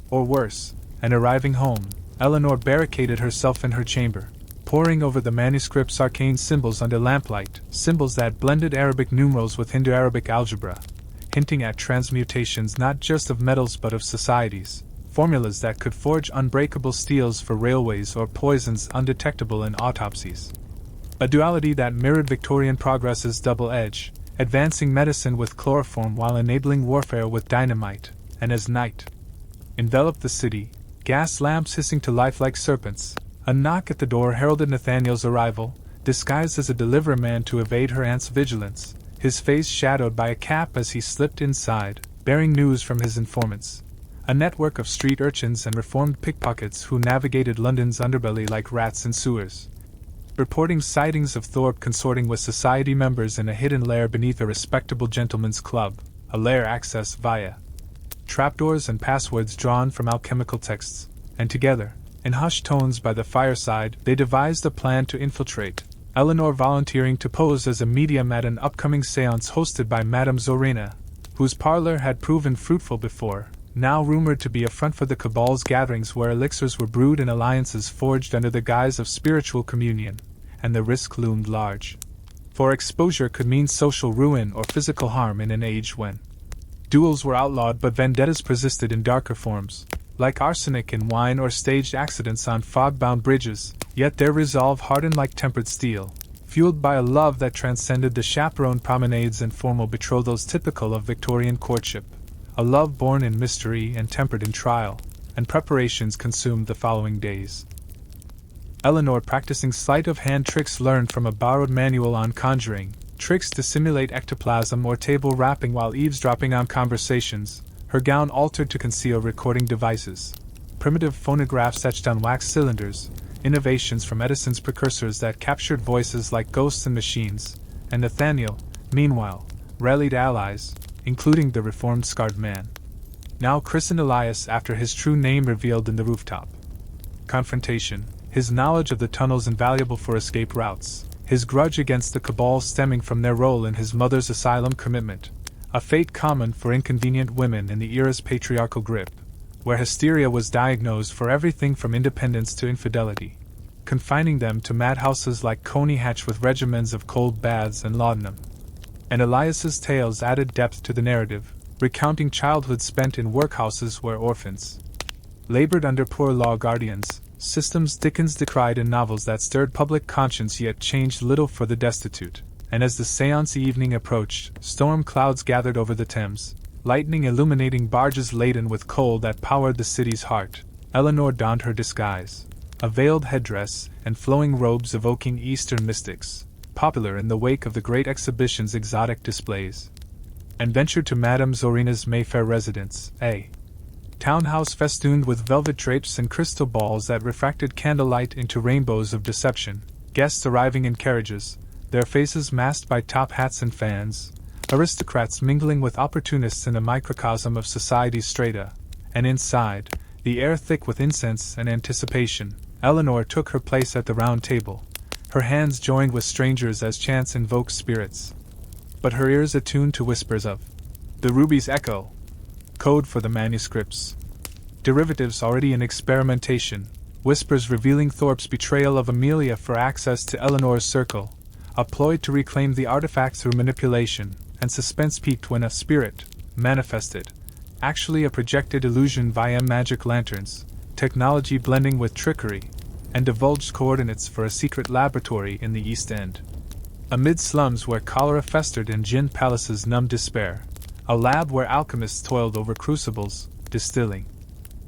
Or worse, and arriving home, Eleanor barricaded herself in her chamber, poring over the manuscript's arcane symbols under lamplight, symbols that blended Arabic numerals with Indo-Arabic algebra, hinting at transmutations not just of metals but of societies, formulas that could forge unbreakable steels for railways or poisons undetectable in autopsies. A duality that mirrored Victorian progress's double edge, advancing medicine with chloroform while enabling warfare with dynamite, and as night enveloped the city, gas lamps hissing to life like serpents, a knock at the door heralded Nathaniel's arrival, disguised as a delivery-man to evade her aunt's vigilance, his face shadowed by a cap as he slipped inside, bearing news from his informants. a network of street urchins and reformed pickpockets who navigated London's underbelly like rats in sewers. Reporting sightings of Thorpe consorting with society members in a hidden lair beneath a respectable gentleman's club, a lair accessed via trapdoors and passwords drawn from alchemical texts, and together, in hushed tones by the fireside, they devised a plan to infiltrate, Eleanor volunteering to pose as a medium at an upcoming séance hosted by Madame Zorina, whose parlor had proven fruitful before, now rumored to be a front for the cabal's gatherings where elixirs were brewed and alliances forged under the guise of spiritual communion, and the risk loomed large. For exposure could mean social ruin or physical harm in an age when duels were outlawed but vendettas persisted in darker forms, like arsenic in wine or staged accidents on fog-bound bridges, yet their resolve hardened like tempered steel, fueled by a love that transcended the chaperoned promenades and formal betrothals typical of Victorian courtship, a love born in mystery and tempered in trial, and preparations consumed the following days. Eleanor practicing sleight-of-hand tricks learned from a borrowed manual on conjuring, tricks to simulate ectoplasm or table rapping while eavesdropping on conversations, her gown altered to conceal recording devices, primitive phonographs etched on wax cylinders, innovations from Edison's precursors that captured voices like ghosts and machines, and Nathaniel, meanwhile, rallied allies, including the reformed scarred man, now christened Elias after his true name revealed in the rooftop confrontation, his knowledge of the tunnels invaluable for escape routes, his grudge against the cabal stemming from their role in his mother's asylum commitment, a fate common for inconvenient women in the era's patriarchal grip, where hysteria was diagnosed for everything from independence to infidelity, confining them to madhouses like Coney Hatch with regimens of cold baths and laudanum. And Elias's tales added depth to the narrative, recounting childhood spent in workhouses where orphans labored under poor law guardians, systems Dickens decried in novels that stirred public conscience yet changed little for the destitute. And as the séance evening approached, storm clouds gathered over the Thames, lightning illuminating barges laden with coal that powered the city's heart. Eleanor donned her disguise, a veiled headdress and flowing robes evoking Eastern mystics, popular in the wake of the great exhibition's exotic displays, and ventured to Madame Zorina's Mayfair residence, a townhouse festooned with velvet drapes and crystal balls that refracted candlelight into rainbows of deception, guests arriving in carriages, their faces masked by top hats and fans, aristocrats mingling with opportunists in a microcosm of society's strata, and inside, the air thick with incense and anticipation, Eleanor took her place at the round table, her hands joined with strangers as chance invoked spirits, but her ears attuned to whispers of the ruby's echo, code for the manuscripts, derivatives already in experimentation, whispers revealing Thorpe's betrayal of Amelia for access to Eleanor's circle, a ploy to reclaim the artifact through manipulation, and suspense peaked when a spirit manifested, actually a projected illusion via magic lanterns, technology blending with trickery, and divulged coordinates for a secret laboratory in the East End. Amid slums where cholera festered and gin palaces numbed despair, a lab where alchemists toiled over crucibles, distilling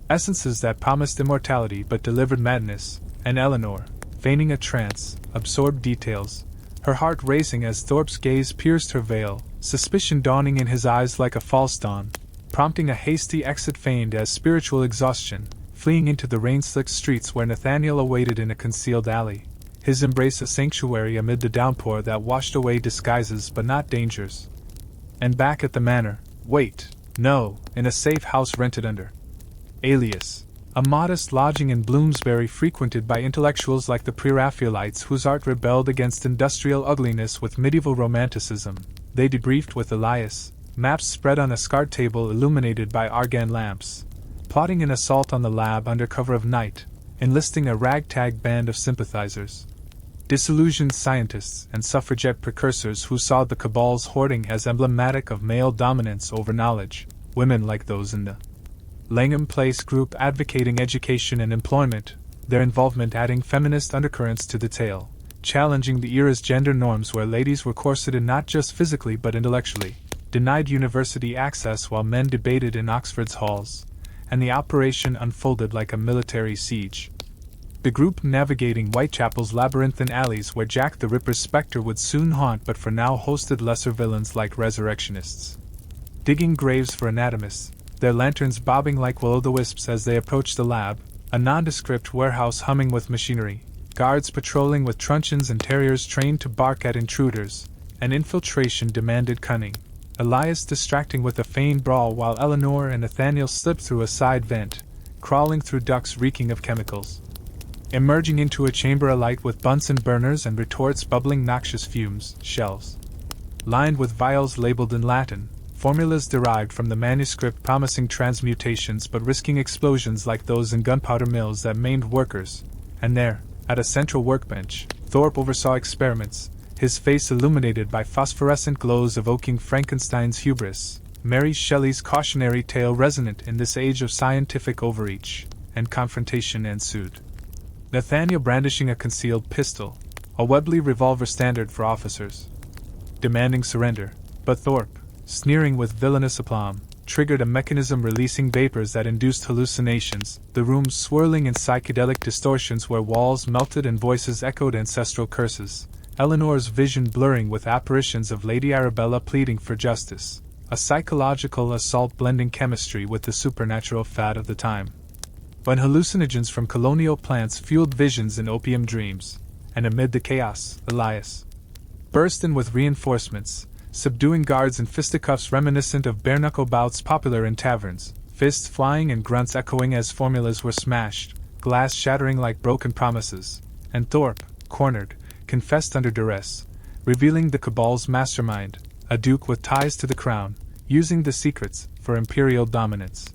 essences that promised immortality but delivered madness, and Eleanor, feigning a trance, absorbed details, her heart racing as Thorpe's gaze pierced her veil, suspicion dawning in his eyes like a false dawn, prompting a hasty exit feigned as spiritual exhaustion, fleeing into the rain-slicked streets where Nathaniel awaited in a concealed alley, his embrace a sanctuary amid the downpour that washed away disguises but not dangers. And back at the manor, in a safe house rented under alias, a modest lodging in Bloomsbury frequented by intellectuals like the Pre-Raphaelites whose art rebelled against industrial ugliness with medieval romanticism, they debriefed with Elias, maps spread on a scarred table illuminated by argan lamps, plotting an assault on the lab under cover of night, enlisting a ragtag band of sympathizers, disillusioned scientists and suffragette precursors who saw the cabal's hoarding as emblematic of male dominance over knowledge, women like those in the Langham Place group advocating education and employment, their involvement adding feminist undercurrents to the tale, challenging the era's gender norms where ladies were corseted not just physically but intellectually, denied university access while men debated in Oxford's halls, and the operation unfolded like a military siege. The group navigating Whitechapel's labyrinthine alleys where Jack the Ripper's spectre would soon haunt but for now hosted lesser villains like resurrectionists, digging graves for anatomists, their lanterns bobbing like will-o'-the-wisps as they approached the lab, a nondescript warehouse humming with machinery, guards patrolling with truncheons and terriers trained to bark at intruders, and infiltration demanded cunning. Elias distracting with a feigned brawl while Eleanor and Nathaniel slipped through a side vent, crawling through ducts reeking of chemicals. Emerging into a chamber alight with Bunsen burners and retorts bubbling noxious fumes, shelves lined with vials labeled in Latin, formulas derived from the manuscript promising transmutations but risking explosions like those in gunpowder mills that maimed workers. And there, at a central workbench, Thorpe oversaw experiments, his face illuminated by phosphorescent glows evoking Frankenstein's hubris, Mary Shelley's cautionary tale resonant in this age of scientific overreach, and confrontation ensued. Nathaniel brandishing a concealed pistol, a Webley revolver standard for officers, demanding surrender, but Thorpe, sneering with villainous aplomb, triggered a mechanism releasing vapors that induced hallucinations, the room swirling in psychedelic distortions where walls melted and voices echoed ancestral curses, Eleanor's vision blurring with apparitions of Lady Arabella pleading for justice, a psychological assault blending chemistry with the supernatural fad of the time. When hallucinogens from colonial plants fueled visions and opium dreams, and amid the chaos, Elias burst in with reinforcements, subduing guards in fisticuffs reminiscent of bare-knuckle bouts popular in taverns, fists flying and grunts echoing as formulas were smashed, glass shattering like broken promises, and Thorpe, cornered, confessed under duress, revealing the cabal's mastermind, a duke with ties to the crown, using the secrets for imperial dominance.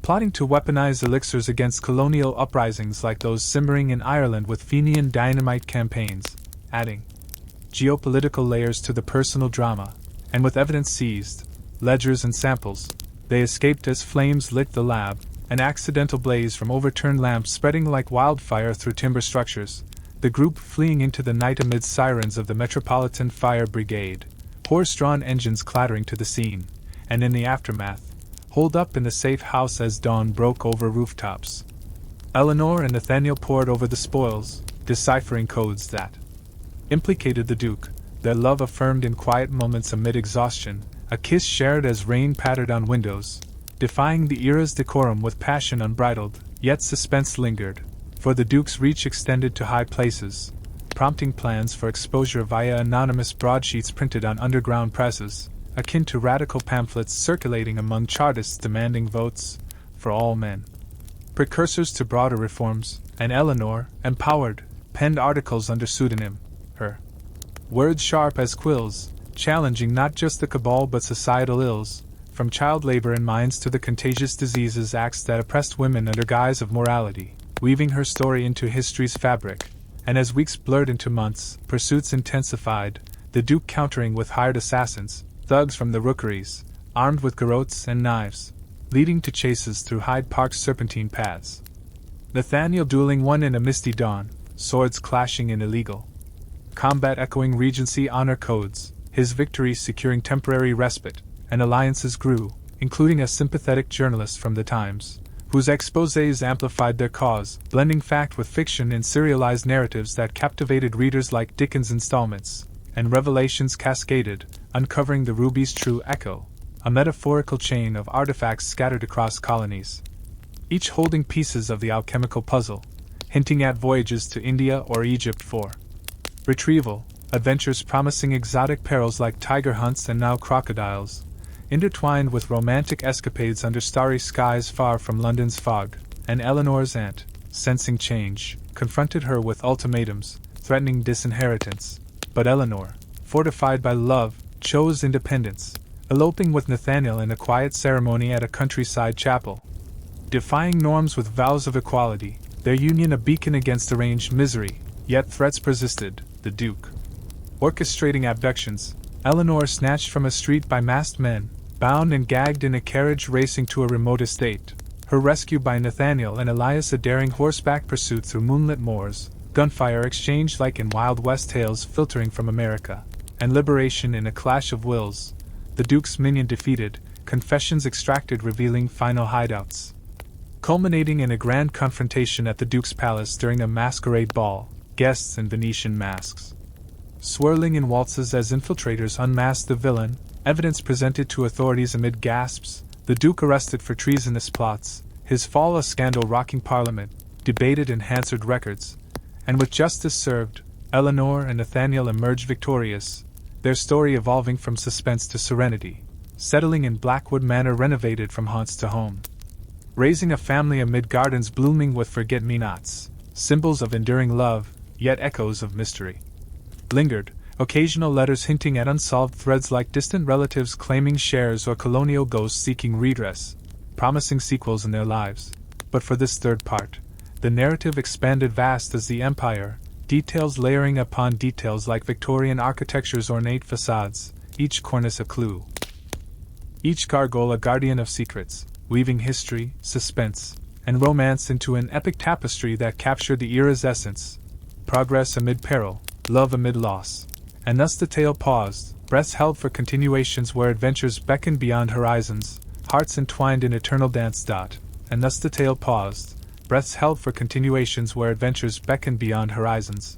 Plotting to weaponize elixirs against colonial uprisings like those simmering in Ireland with Fenian dynamite campaigns, adding geopolitical layers to the personal drama, and with evidence seized, ledgers and samples, they escaped as flames lit the lab, an accidental blaze from overturned lamps spreading like wildfire through timber structures, the group fleeing into the night amid sirens of the Metropolitan Fire Brigade, horse-drawn engines clattering to the scene, and in the aftermath, holed up in the safe house as dawn broke over rooftops. Eleanor and Nathaniel pored over the spoils, deciphering codes that implicated the Duke, their love affirmed in quiet moments amid exhaustion, a kiss shared as rain pattered on windows, defying the era's decorum with passion unbridled, yet suspense lingered, for the Duke's reach extended to high places, prompting plans for exposure via anonymous broadsheets printed on underground presses, akin to radical pamphlets circulating among Chartists demanding votes for all men. Precursors to broader reforms, and Eleanor, empowered, penned articles under pseudonym, her words sharp as quills, challenging not just the cabal but societal ills, from child labor in mines to the contagious diseases acts that oppressed women under guise of morality, weaving her story into history's fabric. And as weeks blurred into months, pursuits intensified, the Duke countering with hired assassins, thugs from the rookeries, armed with garrotes and knives, leading to chases through Hyde Park's serpentine paths. Nathaniel dueling one in a misty dawn, swords clashing in illegal combat echoing Regency honor codes, his victories securing temporary respite, and alliances grew, including a sympathetic journalist from the Times, whose exposés amplified their cause, blending fact with fiction in serialized narratives that captivated readers like Dickens' installments, and revelations cascaded, uncovering the ruby's true echo, a metaphorical chain of artifacts scattered across colonies, each holding pieces of the alchemical puzzle, hinting at voyages to India or Egypt for retrieval, adventures promising exotic perils like tiger hunts and now crocodiles, intertwined with romantic escapades under starry skies far from London's fog, and Eleanor's aunt, sensing change, confronted her with ultimatums, threatening disinheritance, but Eleanor, fortified by love, chose independence, eloping with Nathaniel in a quiet ceremony at a countryside chapel. Defying norms with vows of equality, their union a beacon against arranged misery, yet threats persisted, the Duke orchestrating abductions, Eleanor snatched from a street by masked men, bound and gagged in a carriage racing to a remote estate, her rescue by Nathaniel and Elias a daring horseback pursuit through moonlit moors, gunfire exchanged like in Wild West tales filtering from America, and liberation in a clash of wills, the Duke's minion defeated, confessions extracted revealing final hideouts, culminating in a grand confrontation at the Duke's palace during a masquerade ball, guests in Venetian masks swirling in waltzes as infiltrators unmasked the villain, evidence presented to authorities amid gasps, the Duke arrested for treasonous plots, his fall a scandal rocking Parliament, debated and Hansard records, and with justice served, Eleanor and Nathaniel emerged victorious, their story evolving from suspense to serenity, settling in Blackwood Manor renovated from haunts to home. Raising a family amid gardens blooming with forget-me-nots, symbols of enduring love, yet echoes of mystery. Lingered, occasional letters hinting at unsolved threads like distant relatives claiming shares or colonial ghosts seeking redress, promising sequels in their lives. But for this third part, the narrative expanded vast as the empire, details layering upon details like Victorian architecture's ornate facades, each cornice a clue. Each gargoyle a guardian of secrets, weaving history, suspense, and romance into an epic tapestry that captured the era's essence. Progress amid peril, love amid loss. And thus the tale paused, breaths held for continuations where adventures beckoned beyond horizons, hearts entwined in eternal dance. And thus the tale paused, breaths held for continuations where adventures beckoned beyond horizons,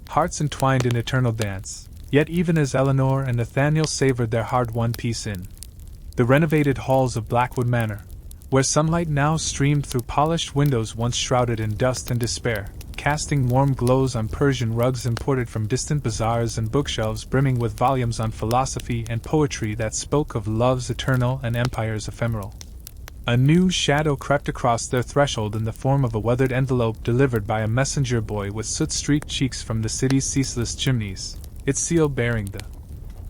hearts entwined in eternal dance. Yet even as Eleanor and Nathaniel savored their hard-won peace in the renovated halls of Blackwood Manor, where sunlight now streamed through polished windows once shrouded in dust and despair, casting warm glows on Persian rugs imported from distant bazaars and bookshelves brimming with volumes on philosophy and poetry that spoke of love's eternal and empire's ephemeral. A new shadow crept across their threshold in the form of a weathered envelope delivered by a messenger boy with soot-streaked cheeks from the city's ceaseless chimneys, its seal bearing the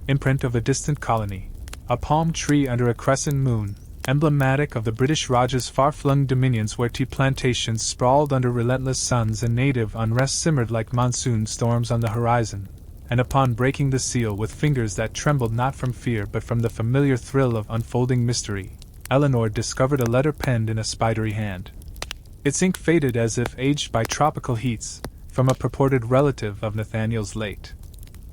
imprint of a distant colony, a palm tree under a crescent moon, emblematic of the British Raj's far-flung dominions where tea plantations sprawled under relentless suns and native unrest simmered like monsoon storms on the horizon. And upon breaking the seal with fingers that trembled not from fear but from the familiar thrill of unfolding mystery, Eleanor discovered a letter penned in a spidery hand. Its ink faded as if aged by tropical heats, from a purported relative of Nathaniel's late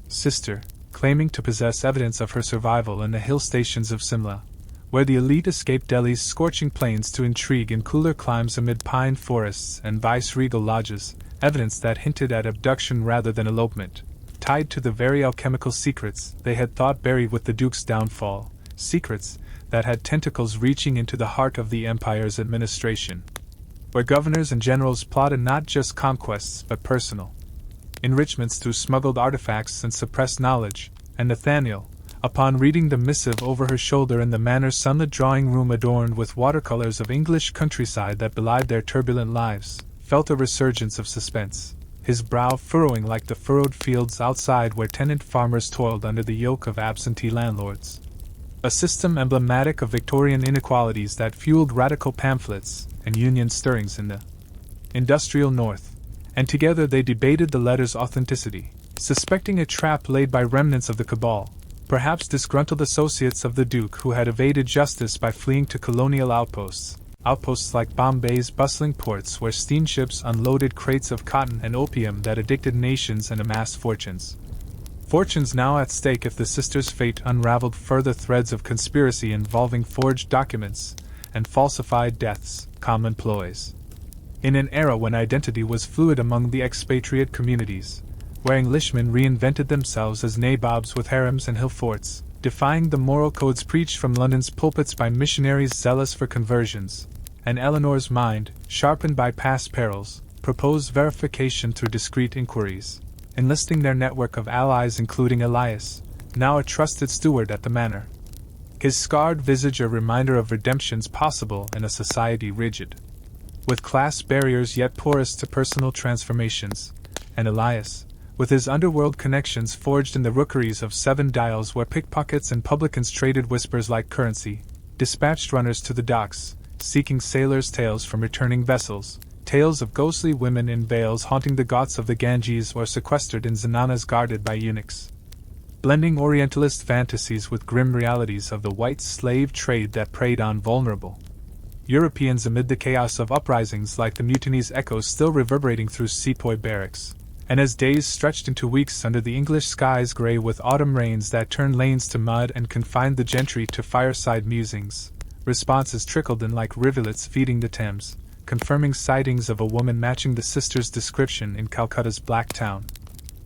sister, claiming to possess evidence of her survival in the hill stations of Simla, where the elite escaped Delhi's scorching plains to intrigue in cooler climes amid pine forests and vice-regal lodges, evidence that hinted at abduction rather than elopement, tied to the very alchemical secrets they had thought buried with the Duke's downfall, secrets that had tentacles reaching into the heart of the empire's administration, where governors and generals plotted not just conquests but personal enrichments through smuggled artifacts and suppressed knowledge. And Nathaniel, upon reading the missive over her shoulder in the manor's sunlit drawing room adorned with watercolors of English countryside that belied their turbulent lives, felt a resurgence of suspense, his brow furrowing like the furrowed fields outside where tenant farmers toiled under the yoke of absentee landlords. A system emblematic of Victorian inequalities that fueled radical pamphlets and union stirrings in the industrial North, and together they debated the letter's authenticity, suspecting a trap laid by remnants of the cabal, perhaps disgruntled associates of the Duke who had evaded justice by fleeing to colonial outposts like Bombay's bustling ports where steamships unloaded crates of cotton and opium that addicted nations and amassed fortunes. Fortunes now at stake if the sisters' fate unraveled further threads of conspiracy involving forged documents and falsified deaths, common ploys. In an era when identity was fluid among the expatriate communities, where Englishmen reinvented themselves as nabobs with harems and hill forts, defying the moral codes preached from London's pulpits by missionaries zealous for conversions, and Eleanor's mind, sharpened by past perils, proposed verification through discreet inquiries, enlisting their network of allies including Elias, now a trusted steward at the manor, his scarred visage a reminder of redemptions possible in a society rigid with class barriers yet porous to personal transformations, and Elias, with his underworld connections forged in the rookeries of Seven Dials where pickpockets and publicans traded whispers like currency, dispatched runners to the docks, seeking sailors' tales from returning vessels, tales of ghostly women in veils haunting the ghats of the Ganges or sequestered in zenanas guarded by eunuchs, blending Orientalist fantasies with grim realities of the white slave trade that preyed on vulnerable Europeans amid the chaos of uprisings like the mutiny's echoes still reverberating through sepoy barracks. And as days stretched into weeks under the English skies grey with autumn rains that turned lanes to mud and confined the gentry to fireside musings, responses trickled in like rivulets feeding the Thames, confirming sightings of a woman matching the sisters' description in Calcutta's Black Town,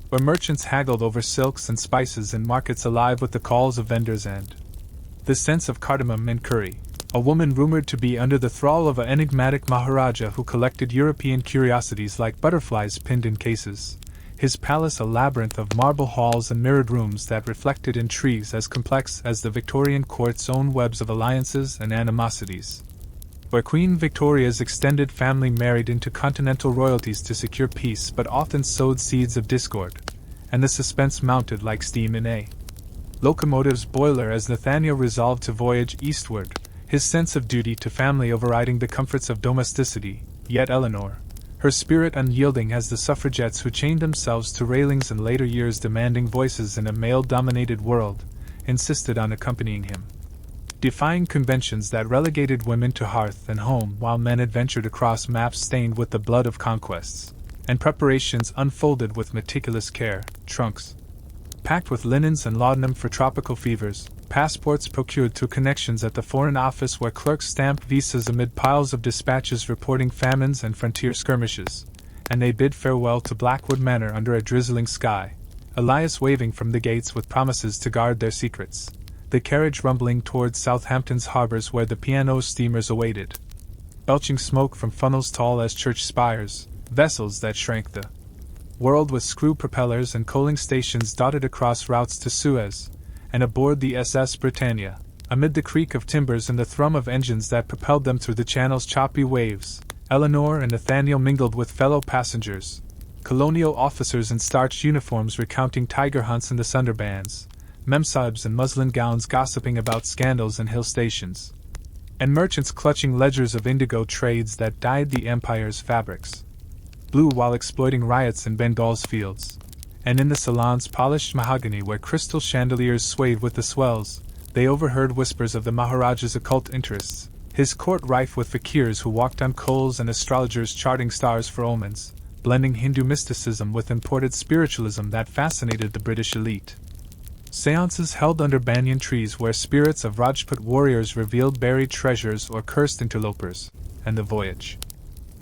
where merchants haggled over silks and spices and markets alive with the calls of vendors and the scents of cardamom and curry, a woman rumored to be under the thrall of an enigmatic Maharaja who collected European curiosities like butterflies pinned in cases, his palace a labyrinth of marble halls and mirrored rooms that reflected intrigues as complex as the Victorian court's own webs of alliances and animosities. Where Queen Victoria's extended family married into continental royalties to secure peace but often sowed seeds of discord, and the suspense mounted like steam in a locomotive's boiler as Nathaniel resolved to voyage eastward, his sense of duty to family overriding the comforts of domesticity, yet Eleanor, her spirit unyielding as the suffragettes who chained themselves to railings in later years demanding voices in a male-dominated world, insisted on accompanying him. Defying conventions that relegated women to hearth and home while men adventured across maps stained with the blood of conquests, and preparations unfolded with meticulous care, trunks packed with linens and laudanum for tropical fevers, passports procured through connections at the Foreign Office where clerks stamped visas amid piles of dispatches reporting famines and frontier skirmishes, and they bid farewell to Blackwood Manor under a drizzling sky, Elias waving from the gates with promises to guard their secrets, the carriage rumbling towards Southampton's harbours where the P&O steamers awaited, belching smoke from funnels tall as church spires, vessels that shrank the world with screw propellers and coaling stations dotted across routes to Suez, and aboard the SS Britannia, amid the creak of timbers and the thrum of engines that propelled them through the channel's choppy waves, Eleanor and Nathaniel mingled with fellow passengers, colonial officers in starched uniforms recounting tiger hunts in the Sunderbans, memsahibs in muslin gowns gossiping about scandals and hill stations, and merchants clutching ledgers of indigo trades that dyed the empire's fabrics blue while exploiting riots in Bengal's fields, and in the salon's polished mahogany where crystal chandeliers swayed with the swells, they overheard whispers of the Maharaja's occult interests, his court rife with fakirs who walked on coals and astrologers charting stars for omens, blending Hindu mysticism with imported spiritualism that fascinated the British elite. Seances held under banyan trees where spirits of Rajput warriors revealed buried treasures or cursed interlopers, and the voyage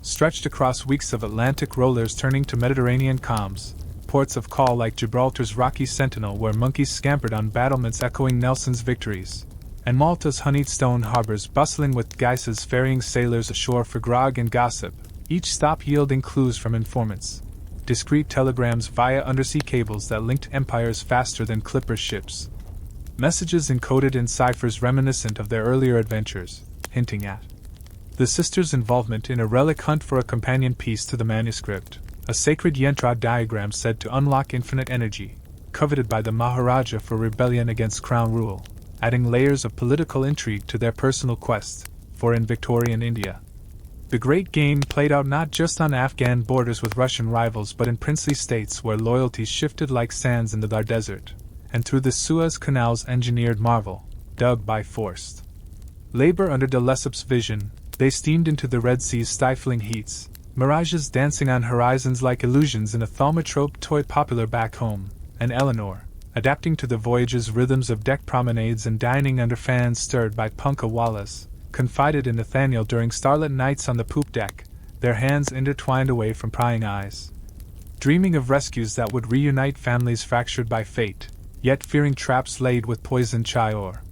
stretched across weeks of Atlantic rollers turning to Mediterranean calms, ports of call like Gibraltar's rocky sentinel where monkeys scampered on battlements echoing Nelson's victories, and Malta's honeyed stone harbors bustling with geises ferrying sailors ashore for grog and gossip, each stop yielding clues from informants, discreet telegrams via undersea cables that linked empires faster than clipper ships, messages encoded in ciphers reminiscent of their earlier adventures, hinting at the sisters' involvement in a relic hunt for a companion piece to the manuscript, a sacred yantra diagram said to unlock infinite energy, coveted by the Maharaja for rebellion against crown rule, adding layers of political intrigue to their personal quest, for in Victorian India, the great game played out not just on Afghan borders with Russian rivals but in princely states where loyalties shifted like sands in the Thar Desert, and through the Suez Canal's engineered marvel, dug by forced labor under de Lesseps' vision, they steamed into the Red Sea's stifling heats, mirages dancing on horizons like illusions in a thaumatrope toy popular back home, and Eleanor, adapting to the voyage's rhythms of deck promenades and dining under fans stirred by punkah wallas, confided in Nathaniel during starlit nights on the poop deck, their hands intertwined away from prying eyes, dreaming of rescues that would reunite families fractured by fate, yet fearing traps laid with poisoned chai or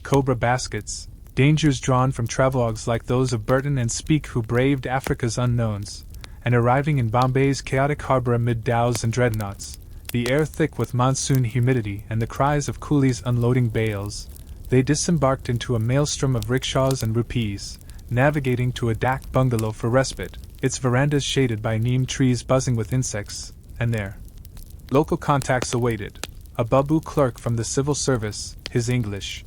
cobra baskets, dangers drawn from travelogues like those of Burton and Speke who braved Africa's unknowns, and arriving in Bombay's chaotic harbor amid dhows and dreadnoughts, the air thick with monsoon humidity and the cries of coolies unloading bales, they disembarked into a maelstrom of rickshaws and rupees, navigating to a dak bungalow for respite, its verandas shaded by neem trees buzzing with insects, and there local contacts awaited, a Babu clerk from the civil service, his English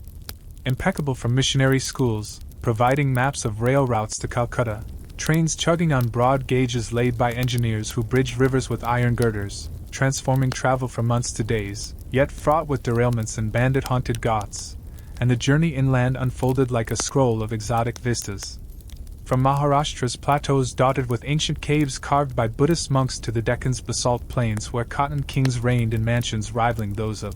impeccable from missionary schools, providing maps of rail routes to Calcutta, trains chugging on broad gauges laid by engineers who bridged rivers with iron girders, transforming travel from months to days, yet fraught with derailments and bandit-haunted Ghats, and the journey inland unfolded like a scroll of exotic vistas. From Maharashtra's plateaus dotted with ancient caves carved by Buddhist monks to the Deccan's basalt plains where cotton kings reigned in mansions rivaling those of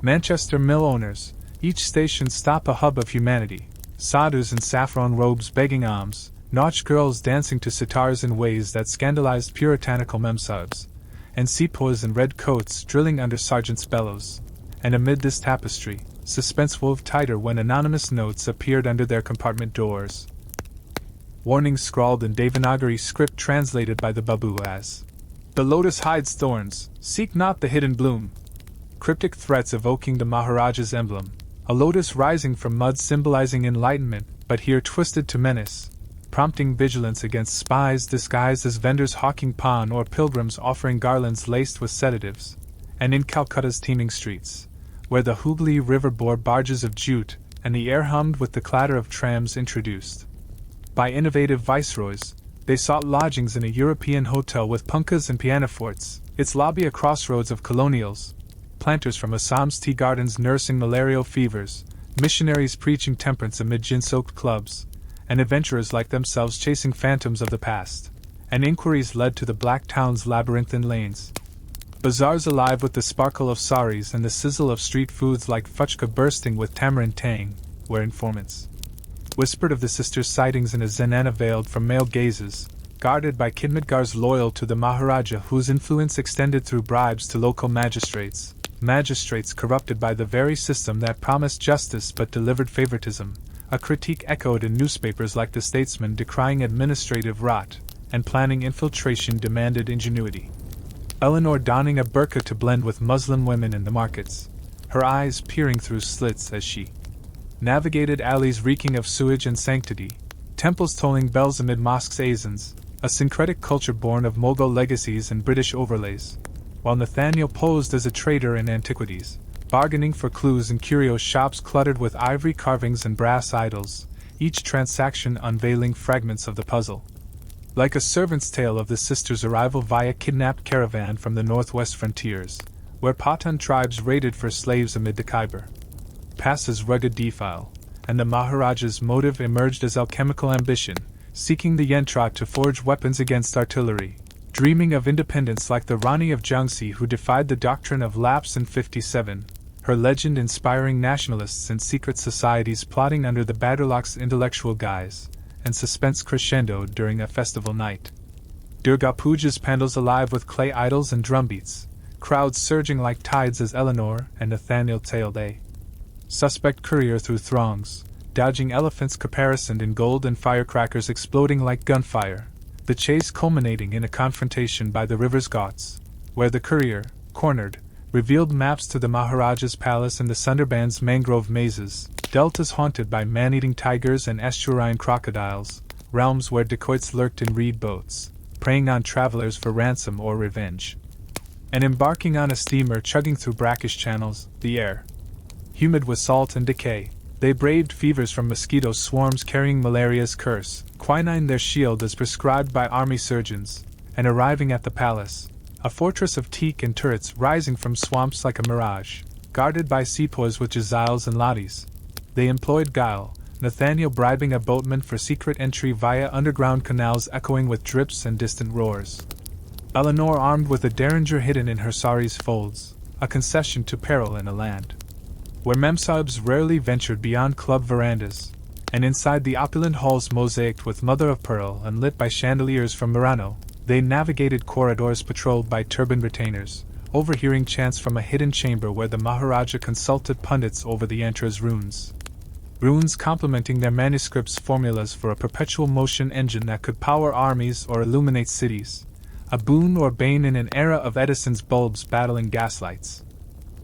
Manchester mill owners, each station stop a hub of humanity, sadhus in saffron robes begging alms, nautch girls dancing to sitars in ways that scandalized puritanical memsahibs, and sepoys in red coats drilling under sergeants' bellows, and amid this tapestry, suspense wove tighter when anonymous notes appeared under their compartment doors. Warnings scrawled in Devanagari script translated by the Babu as, "The lotus hides thorns, seek not the hidden bloom." Cryptic threats evoking the Maharaja's emblem, a lotus rising from mud symbolizing enlightenment, but here twisted to menace, prompting vigilance against spies disguised as vendors hawking pan or pilgrims offering garlands laced with sedatives. And in Calcutta's teeming streets, where the Hooghly River bore barges of jute, and the air hummed with the clatter of trams introduced by innovative viceroys, they sought lodgings in a European hotel with punkas and pianofortes, its lobby a crossroads of colonials, planters from Assam's tea gardens nursing malarial fevers, missionaries preaching temperance amid gin-soaked clubs, and adventurers like themselves chasing phantoms of the past, and inquiries led to the Black Town's labyrinthine lanes. Bazaars alive with the sparkle of saris and the sizzle of street foods like fuchka bursting with tamarind tang, where informants whispered of the sisters' sightings in a zenana veiled from male gazes, guarded by Kidmitgars loyal to the Maharaja whose influence extended through bribes to local magistrates corrupted by the very system that promised justice but delivered favoritism, a critique echoed in newspapers like The Statesman decrying administrative rot, and planning infiltration demanded ingenuity. Eleanor donning a burqa to blend with Muslim women in the markets, her eyes peering through slits as she navigated alleys reeking of sewage and sanctity, temples tolling bells amid mosques' azans, a syncretic culture born of Mughal legacies and British overlays, while Nathaniel posed as a trader in antiquities, bargaining for clues in curio shops cluttered with ivory carvings and brass idols, each transaction unveiling fragments of the puzzle. Like a servant's tale of the sisters' arrival via kidnapped caravan from the northwest frontiers, where Pathan tribes raided for slaves amid the Khyber Pass's rugged defile, and the Maharaja's motive emerged as alchemical ambition, seeking the yantra to forge weapons against artillery, dreaming of independence like the Rani of Jhansi who defied the doctrine of lapse in 57, her legend inspiring nationalists and secret societies plotting under the Badurlak's intellectual guise, and suspense crescendoed during a festival night. Durga Puja's pandals alive with clay idols and drumbeats, crowds surging like tides as Eleanor and Nathaniel tailed a suspect courier through throngs, dodging elephants caparisoned in gold and firecrackers exploding like gunfire, the chase culminating in a confrontation by the river's ghats, where the courier, cornered, revealed maps to the Maharaja's palace and the Sundarbans mangrove mazes, deltas haunted by man-eating tigers and estuarine crocodiles, realms where dacoits lurked in reed boats, preying on travelers for ransom or revenge. And embarking on a steamer chugging through brackish channels, the air humid with salt and decay, they braved fevers from mosquito swarms carrying malaria's curse, quinine their shield as prescribed by army surgeons, and arriving at the palace, a fortress of teak and turrets rising from swamps like a mirage, guarded by sepoys with jaziles and ladis, they employed guile, Nathaniel bribing a boatman for secret entry via underground canals echoing with drips and distant roars. Eleanor armed with a derringer hidden in her sari's folds, a concession to peril in a land where memsahibs rarely ventured beyond club verandas, and inside the opulent halls mosaicked with mother-of-pearl and lit by chandeliers from Murano, they navigated corridors patrolled by turbaned retainers, overhearing chants from a hidden chamber where the Maharaja consulted pundits over the yantra's runes. Runes complementing their manuscripts' formulas for a perpetual motion engine that could power armies or illuminate cities, a boon or bane in an era of Edison's bulbs battling gaslights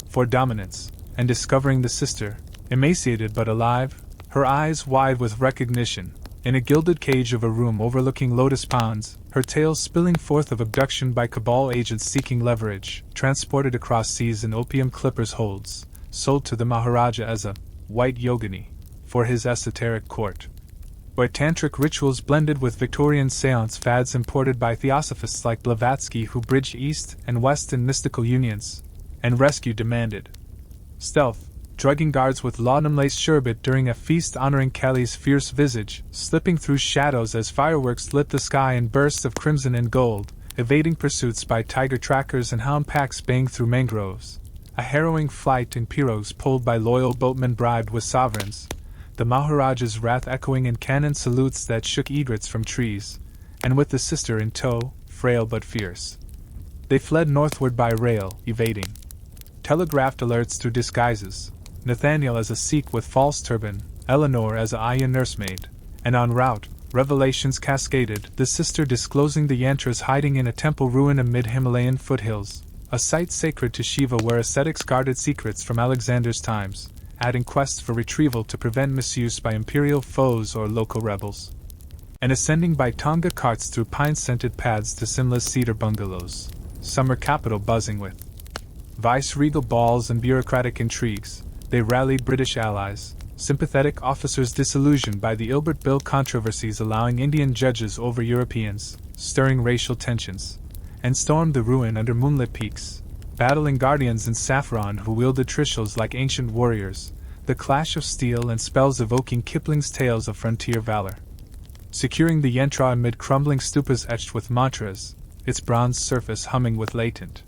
for dominance. And discovering the sister, emaciated but alive, her eyes wide with recognition, in a gilded cage of a room overlooking lotus ponds, her tale spilling forth of abduction by cabal agents seeking leverage, transported across seas in opium clippers' holds, sold to the Maharaja as a white yogini for his esoteric court, where tantric rituals blended with Victorian seance fads imported by theosophists like Blavatsky who bridged East and West in mystical unions, and rescue demanded stealth, drugging guards with laudanum-laced sherbet during a feast honoring Kali's fierce visage, slipping through shadows as fireworks lit the sky in bursts of crimson and gold, evading pursuits by tiger trackers and hound packs baying through mangroves, a harrowing flight in pirogues pulled by loyal boatmen bribed with sovereigns, the Maharaja's wrath echoing in cannon salutes that shook egrets from trees, and with the sister in tow, frail but fierce. They fled northward by rail, evading telegraphed alerts through disguises, Nathaniel as a Sikh with false turban, Eleanor as a Aya nursemaid, and en route, revelations cascaded, the sister disclosing the yantras hiding in a temple ruin amid Himalayan foothills, a site sacred to Shiva where ascetics guarded secrets from Alexander's times, adding quests for retrieval to prevent misuse by imperial foes or local rebels, and ascending by Tonga carts through pine-scented paths to Simla's cedar bungalows, summer capital buzzing with vice-regal balls and bureaucratic intrigues. They rallied British allies, sympathetic officers disillusioned by the Ilbert Bill controversies allowing Indian judges over Europeans, stirring racial tensions, and stormed the ruin under moonlit peaks, battling guardians in saffron who wielded trishul like ancient warriors, the clash of steel and spells evoking Kipling's tales of frontier valor. Securing the yantra amid crumbling stupas etched with mantras, its bronze surface humming with latent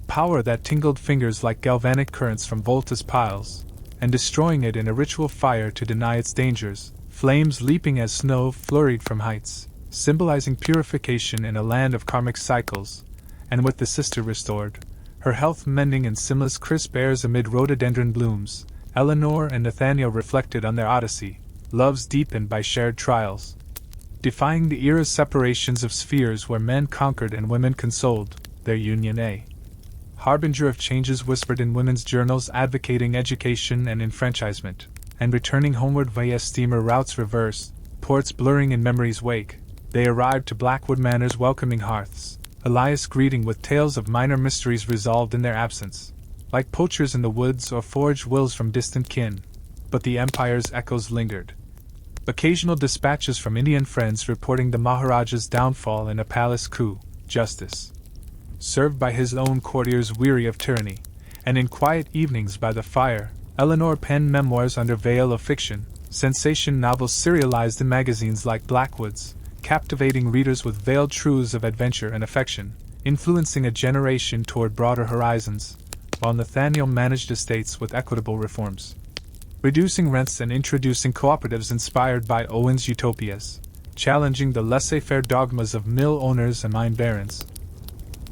power that tingled fingers like galvanic currents from Volta's piles, and destroying it in a ritual fire to deny its dangers, flames leaping as snow flurried from heights, symbolizing purification in a land of karmic cycles, and with the sister restored, her health mending in Simla's crisp airs amid rhododendron blooms, Eleanor and Nathaniel reflected on their odyssey, loves deepened by shared trials, defying the era's separations of spheres where men conquered and women consoled, their union a harbinger of changes whispered in women's journals advocating education and enfranchisement, and returning homeward via steamer routes reversed, ports blurring in memory's wake, they arrived to Blackwood Manor's welcoming hearths, Elias greeting with tales of minor mysteries resolved in their absence, like poachers in the woods or forged wills from distant kin, but the Empire's echoes lingered. Occasional dispatches from Indian friends reporting the Maharaja's downfall in a palace coup, justice served by his own courtiers weary of tyranny, and in quiet evenings by the fire, Eleanor penned memoirs under veil of fiction, sensation novels serialized in magazines like Blackwood's, captivating readers with veiled truths of adventure and affection, influencing a generation toward broader horizons, while Nathaniel managed estates with equitable reforms, reducing rents and introducing cooperatives inspired by Owen's utopias, challenging the laissez-faire dogmas of mill owners and mine barons.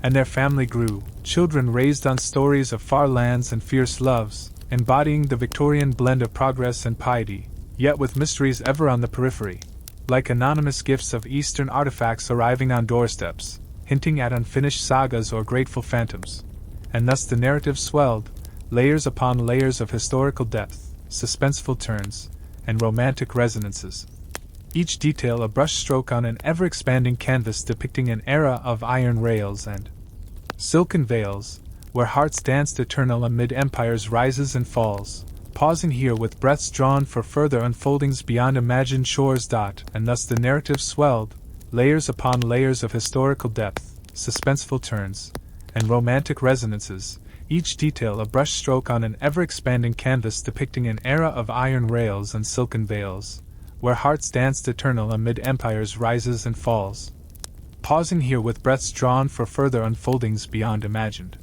And their family grew, children raised on stories of far lands and fierce loves, embodying the Victorian blend of progress and piety, yet with mysteries ever on the periphery, like anonymous gifts of Eastern artifacts arriving on doorsteps, hinting at unfinished sagas or grateful phantoms. And thus the narrative swelled, layers upon layers of historical depth, suspenseful turns, and romantic resonances. Each detail a brushstroke on an ever-expanding canvas depicting an era of iron rails and silken veils, where hearts danced eternal amid empires' rises and falls, pausing here with breaths drawn for further unfoldings beyond imagined shores. And thus the narrative swelled, layers upon layers of historical depth, suspenseful turns, and romantic resonances, each detail a brushstroke on an ever-expanding canvas depicting an era of iron rails and silken veils, where hearts danced eternal amid empires' rises and falls, pausing here with breaths drawn for further unfoldings beyond imagined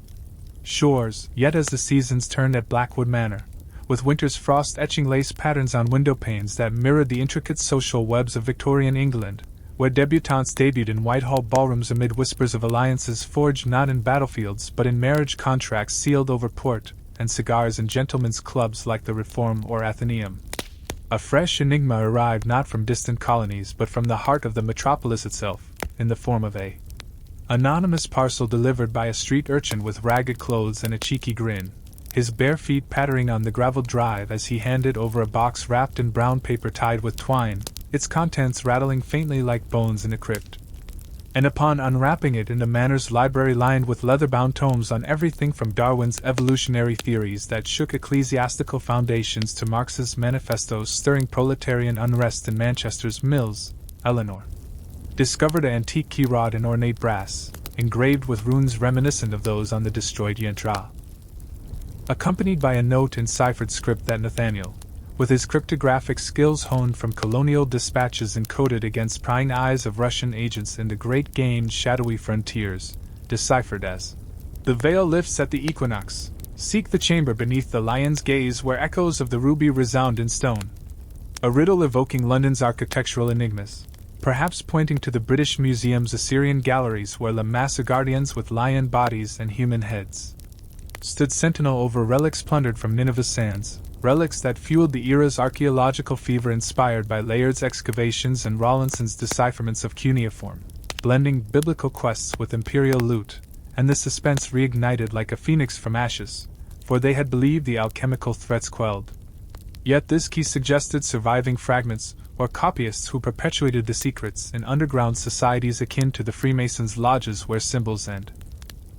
shores. Yet as the seasons turned at Blackwood Manor, with winter's frost etching lace patterns on window panes that mirrored the intricate social webs of Victorian England, where debutantes debuted in Whitehall ballrooms amid whispers of alliances forged not in battlefields but in marriage contracts sealed over port and cigars in gentlemen's clubs like the Reform or Athenaeum, a fresh enigma arrived not from distant colonies but from the heart of the metropolis itself, in the form of a anonymous parcel delivered by a street urchin with ragged clothes and a cheeky grin, his bare feet pattering on the graveled drive as he handed over a box wrapped in brown paper tied with twine, its contents rattling faintly like bones in a crypt. And upon unwrapping it in the Manor's library lined with leather-bound tomes on everything from Darwin's evolutionary theories that shook ecclesiastical foundations to Marx's manifestos stirring proletarian unrest in Manchester's mills, Eleanor discovered an antique key rod in ornate brass, engraved with runes reminiscent of those on the destroyed yantra, accompanied by a note in ciphered script that Nathaniel, with his cryptographic skills honed from colonial dispatches encoded against prying eyes of Russian agents in the great game's shadowy frontiers, deciphered as, "The veil lifts at the equinox. Seek the chamber beneath the lion's gaze where echoes of the ruby resound in stone." A riddle evoking London's architectural enigmas, perhaps pointing to the British Museum's Assyrian galleries where La Massa guardians with lion bodies and human heads stood sentinel over relics plundered from Nineveh's sands, relics that fueled the era's archaeological fever inspired by Layard's excavations and Rawlinson's decipherments of cuneiform, blending biblical quests with imperial loot, and the suspense reignited like a phoenix from ashes, for they had believed the alchemical threats quelled. Yet this key suggested surviving fragments, or copyists who perpetuated the secrets in underground societies akin to the Freemasons' lodges where symbols and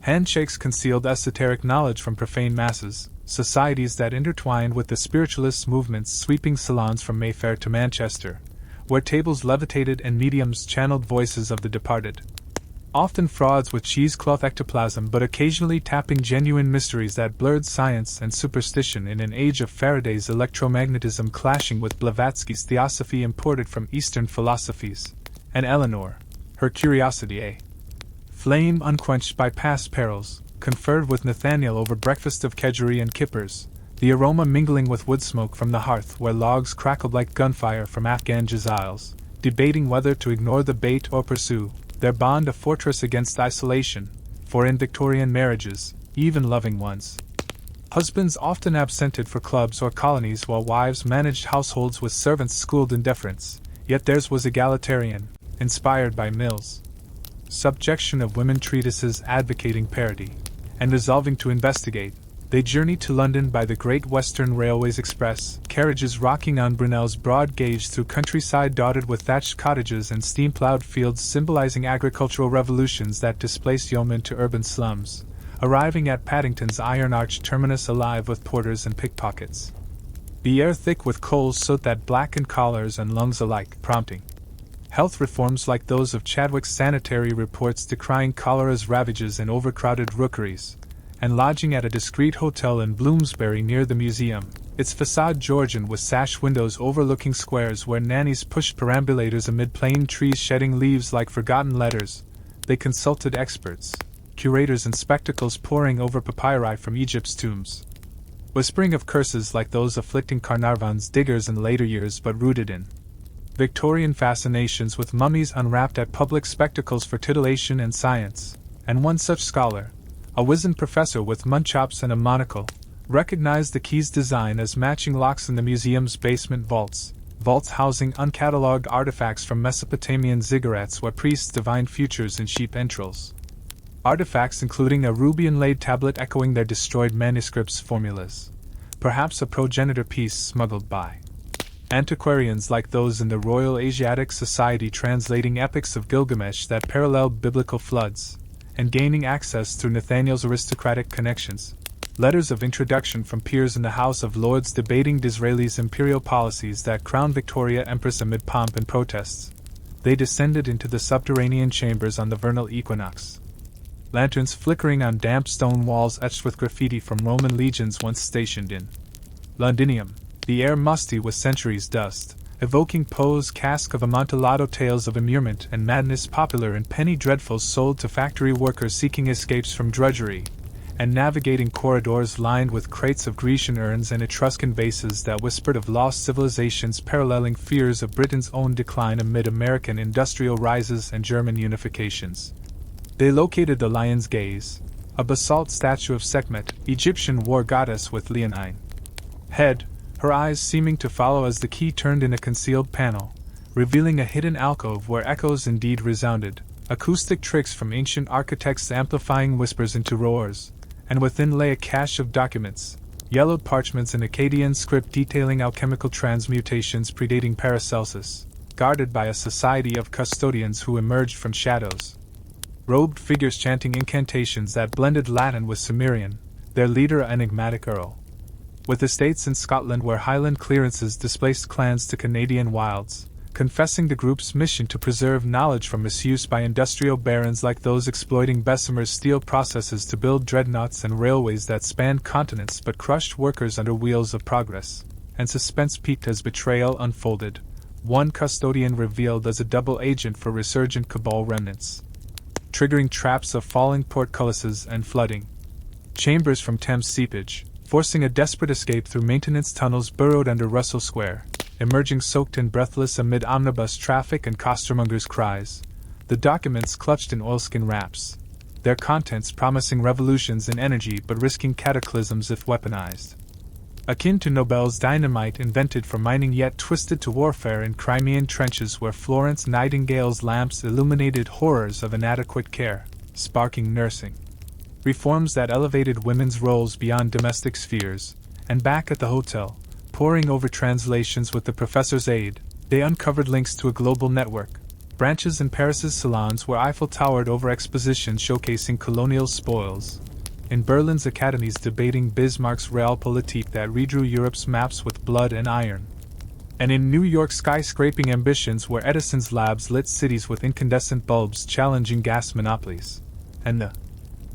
handshakes concealed esoteric knowledge from profane masses, societies that intertwined with the spiritualist movement's sweeping salons from Mayfair to Manchester, where tables levitated and mediums channeled voices of the departed. Often frauds with cheesecloth ectoplasm, but occasionally tapping genuine mysteries that blurred science and superstition in an age of Faraday's electromagnetism clashing with Blavatsky's theosophy imported from Eastern philosophies, and Eleanor, her curiosity a flame unquenched by past perils, conferred with Nathaniel over breakfast of kedgeree and kippers, the aroma mingling with wood smoke from the hearth where logs crackled like gunfire from Afghan jaziles, debating whether to ignore the bait or pursue, their bond a fortress against isolation, for in Victorian marriages, even loving ones, husbands often absented for clubs or colonies while wives managed households with servants schooled in deference, yet theirs was egalitarian, inspired by Mill's subjection of women treatises advocating parity, and resolving to investigate, they journeyed to London by the Great Western Railway's express, carriages rocking on Brunel's broad gauge through countryside dotted with thatched cottages and steam-ploughed fields symbolizing agricultural revolutions that displaced yeomen to urban slums, arriving at Paddington's iron-arched terminus alive with porters and pickpockets. The air thick with coal soot that blackened collars and lungs alike, prompting health reforms like those of Chadwick's sanitary reports decrying cholera's ravages in overcrowded rookeries, and lodging at a discreet hotel in Bloomsbury near the museum, its facade Georgian with sash windows overlooking squares where nannies pushed perambulators amid plane trees shedding leaves like forgotten letters. They consulted experts, curators in spectacles poring over papyri from Egypt's tombs, whispering of curses like those afflicting Carnarvon's diggers in later years but rooted in Victorian fascinations with mummies unwrapped at public spectacles for titillation and science, and one such scholar, a wizened professor with munchops and a monocle, recognized the key's design as matching locks in the museum's basement vaults housing uncatalogued artifacts from Mesopotamian ziggurats where priests divined futures in sheep entrails. Artifacts including a ruby-inlaid tablet echoing their destroyed manuscripts' formulas, perhaps a progenitor piece smuggled by antiquarians like those in the Royal Asiatic Society translating epics of Gilgamesh that paralleled biblical floods, and gaining access through Nathaniel's aristocratic connections, letters of introduction from peers in the House of Lords debating Disraeli's imperial policies that crowned Victoria Empress amid pomp and protests. They descended into the subterranean chambers on the vernal equinox. Lanterns flickering on damp stone walls etched with graffiti from Roman legions once stationed in Londinium, the air musty with centuries' dust, evoking Poe's Cask of Amontillado tales of immurement and madness popular in penny dreadfuls sold to factory workers seeking escapes from drudgery, and navigating corridors lined with crates of Grecian urns and Etruscan vases that whispered of lost civilizations paralleling fears of Britain's own decline amid American industrial rises and German unifications. They located the Lion's Gaze, a basalt statue of Sekhmet, Egyptian war goddess with leonine head, her eyes seeming to follow as the key turned in a concealed panel, revealing a hidden alcove where echoes indeed resounded, acoustic tricks from ancient architects amplifying whispers into roars, and within lay a cache of documents, yellowed parchments in Akkadian script detailing alchemical transmutations predating Paracelsus, guarded by a society of custodians who emerged from shadows. Robed figures chanting incantations that blended Latin with Sumerian, their leader an enigmatic earl. With estates in Scotland where Highland clearances displaced clans to Canadian wilds, confessing the group's mission to preserve knowledge from misuse by industrial barons like those exploiting Bessemer's steel processes to build dreadnoughts and railways that spanned continents but crushed workers under wheels of progress, and suspense peaked as betrayal unfolded, one custodian revealed as a double agent for resurgent cabal remnants, triggering traps of falling portcullises and flooding chambers from Thames seepage, forcing a desperate escape through maintenance tunnels burrowed under Russell Square, emerging soaked and breathless amid omnibus traffic and costermongers' cries, the documents clutched in oilskin wraps, their contents promising revolutions in energy but risking cataclysms if weaponized. akin to Nobel's dynamite invented for mining yet twisted to warfare in Crimean trenches where Florence Nightingale's lamps illuminated horrors of inadequate care, sparking nursing. Reforms that elevated women's roles beyond domestic spheres, and back at the hotel, poring over translations with the professor's aid, they uncovered links to a global network, branches in Paris's salons where Eiffel towered over expositions showcasing colonial spoils, in Berlin's academies debating Bismarck's Realpolitik that redrew Europe's maps with blood and iron, and in New York's skyscraping ambitions where Edison's labs lit cities with incandescent bulbs challenging gas monopolies, and the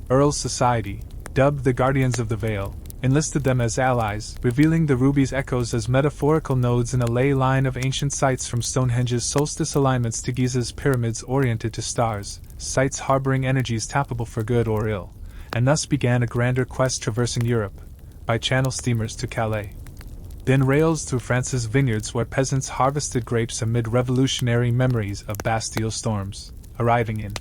Earls Society, dubbed the Guardians of the Veil, enlisted them as allies, revealing the ruby's echoes as metaphorical nodes in a ley line of ancient sites from Stonehenge's solstice alignments to Giza's pyramids oriented to stars, sites harboring energies tappable for good or ill, and thus began a grander quest traversing Europe, by channel steamers to Calais. Then rails through France's vineyards where peasants harvested grapes amid revolutionary memories of Bastille storms, arriving in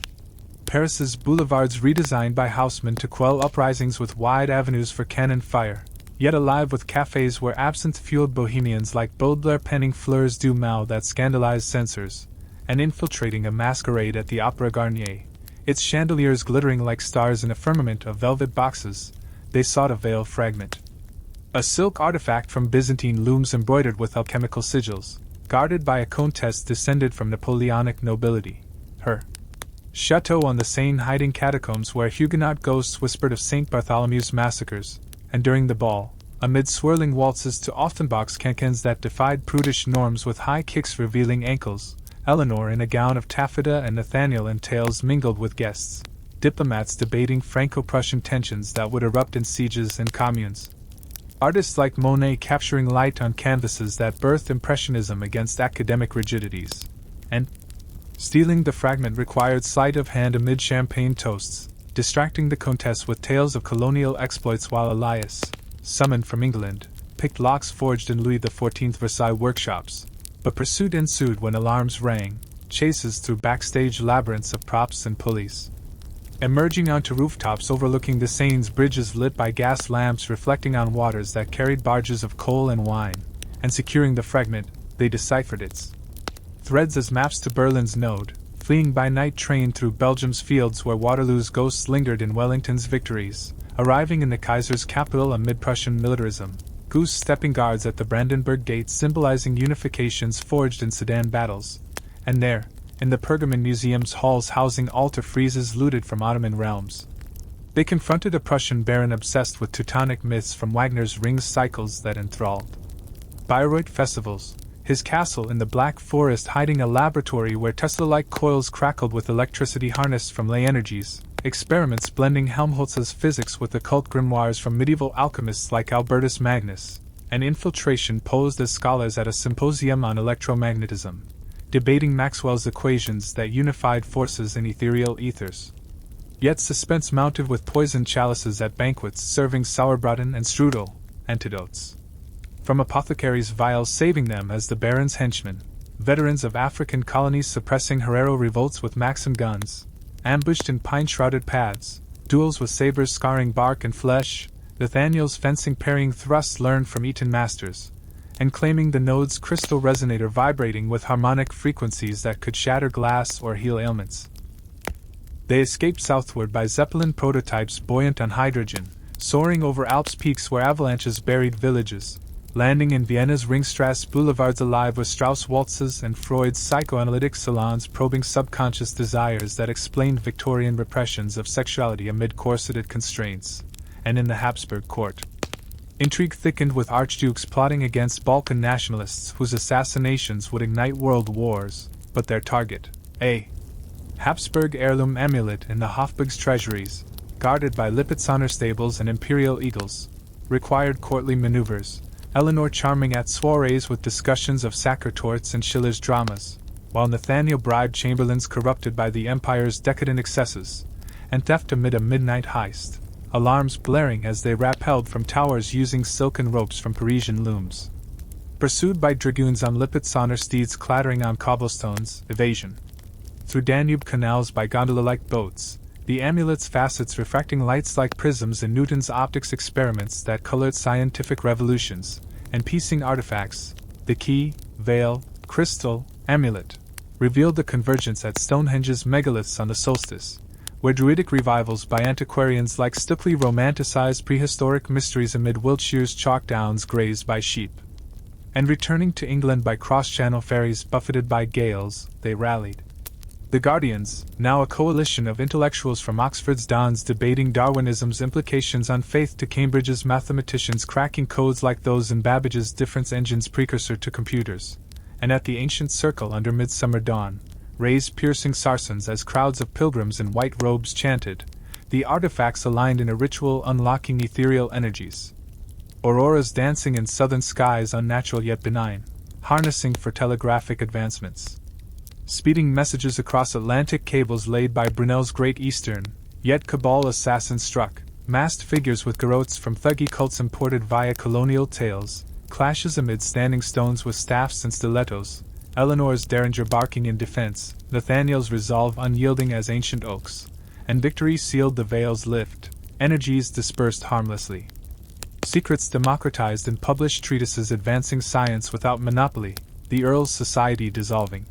Paris's boulevards redesigned by Haussmann to quell uprisings with wide avenues for cannon fire, yet alive with cafes where absinthe-fueled bohemians like Baudelaire penning fleurs du mal that scandalized censors, and infiltrating a masquerade at the Opéra Garnier, its chandeliers glittering like stars in a firmament of velvet boxes, they sought a veil fragment. A silk artifact from Byzantine looms embroidered with alchemical sigils, guarded by a countess descended from Napoleonic nobility, her chateau on the Seine hiding catacombs where Huguenot ghosts whispered of St. Bartholomew's massacres, and during the ball, amid swirling waltzes to Offenbach's cancans that defied prudish norms with high kicks revealing ankles, Eleanor in a gown of taffeta and Nathaniel in tails mingled with guests, diplomats debating Franco-Prussian tensions that would erupt in sieges and communes, artists like Monet capturing light on canvases that birthed Impressionism against academic rigidities, and stealing the fragment required sleight of hand amid champagne toasts, distracting the Countess with tales of colonial exploits while Elias, summoned from England, picked locks forged in Louis XIV Versailles workshops. But pursuit ensued when alarms rang, chases through backstage labyrinths of props and pulleys. Emerging onto rooftops overlooking the Seine's bridges lit by gas lamps reflecting on waters that carried barges of coal and wine, and securing the fragment, they deciphered its threads as maps to Berlin's node, fleeing by night train through Belgium's fields where Waterloo's ghosts lingered in Wellington's victories, arriving in the Kaiser's capital amid Prussian militarism, goose-stepping guards at the Brandenburg Gate symbolizing unifications forged in Sedan battles, and there, in the Pergamon Museum's halls housing altar friezes looted from Ottoman realms, they confronted a Prussian baron obsessed with Teutonic myths from Wagner's Ring's cycles that enthralled Bayreuth festivals, his castle in the Black Forest hiding a laboratory where Tesla-like coils crackled with electricity harnessed from ley energies, experiments blending Helmholtz's physics with occult grimoires from medieval alchemists like Albertus Magnus, and infiltration posed as scholars at a symposium on electromagnetism, debating Maxwell's equations that unified forces in ethereal ethers. Yet suspense mounted with poisoned chalices at banquets serving sauerbraten and strudel, antidotes from apothecaries' vials saving them as the Baron's henchmen, veterans of African colonies suppressing Herero revolts with Maxim guns, ambushed in pine-shrouded paths, duels with sabers scarring bark and flesh, Nathaniel's fencing parrying thrusts learned from Eton masters, and claiming the node's crystal resonator vibrating with harmonic frequencies that could shatter glass or heal ailments. They escaped southward by Zeppelin prototypes buoyant on hydrogen, soaring over Alps peaks where avalanches buried villages, landing in Vienna's Ringstrasse boulevards alive with Strauss waltzes and Freud's psychoanalytic salons probing subconscious desires that explained Victorian repressions of sexuality amid corseted constraints, and in the Habsburg court, intrigue thickened with archdukes plotting against Balkan nationalists whose assassinations would ignite world wars, but their target, a Habsburg heirloom amulet in the Hofburg's treasuries, guarded by Lipizzaner stables and imperial eagles, required courtly maneuvers, Eleanor charming at soirees with discussions of Sacher-Torts and Schiller's dramas, while Nathaniel bribed chamberlains corrupted by the empire's decadent excesses, and theft amid a midnight heist, alarms blaring as they rappelled from towers using silken ropes from Parisian looms. Pursued by dragoons on Lipizzaner steeds clattering on cobblestones, evasion. Through Danube canals by gondola-like boats, the amulet's facets refracting lights like prisms in Newton's optics experiments that colored scientific revolutions, and piecing artifacts, the key, veil, crystal, amulet, revealed the convergence at Stonehenge's megaliths on the solstice, where Druidic revivals by antiquarians like Stukely romanticized prehistoric mysteries amid Wiltshire's chalk downs grazed by sheep. And returning to England by cross-channel ferries buffeted by gales, they rallied. The Guardians, now a coalition of intellectuals from Oxford's dons debating Darwinism's implications on faith to Cambridge's mathematicians cracking codes like those in Babbage's difference engine's precursor to computers, and at the ancient circle under midsummer dawn, raised piercing sarsens as crowds of pilgrims in white robes chanted, the artifacts aligned in a ritual unlocking ethereal energies. Auroras dancing in southern skies unnatural yet benign, harnessing for telegraphic advancements. Speeding messages across Atlantic cables laid by Brunel's Great Eastern, yet cabal assassins struck, masked figures with garrotes from thuggy cults imported via colonial tales, clashes amid standing stones with staffs and stilettos, Eleanor's derringer barking in defense, Nathaniel's resolve unyielding as ancient oaks, and victory sealed the veil's lift, energies dispersed harmlessly. Secrets democratized in published treatises advancing science without monopoly, the Earl's society dissolving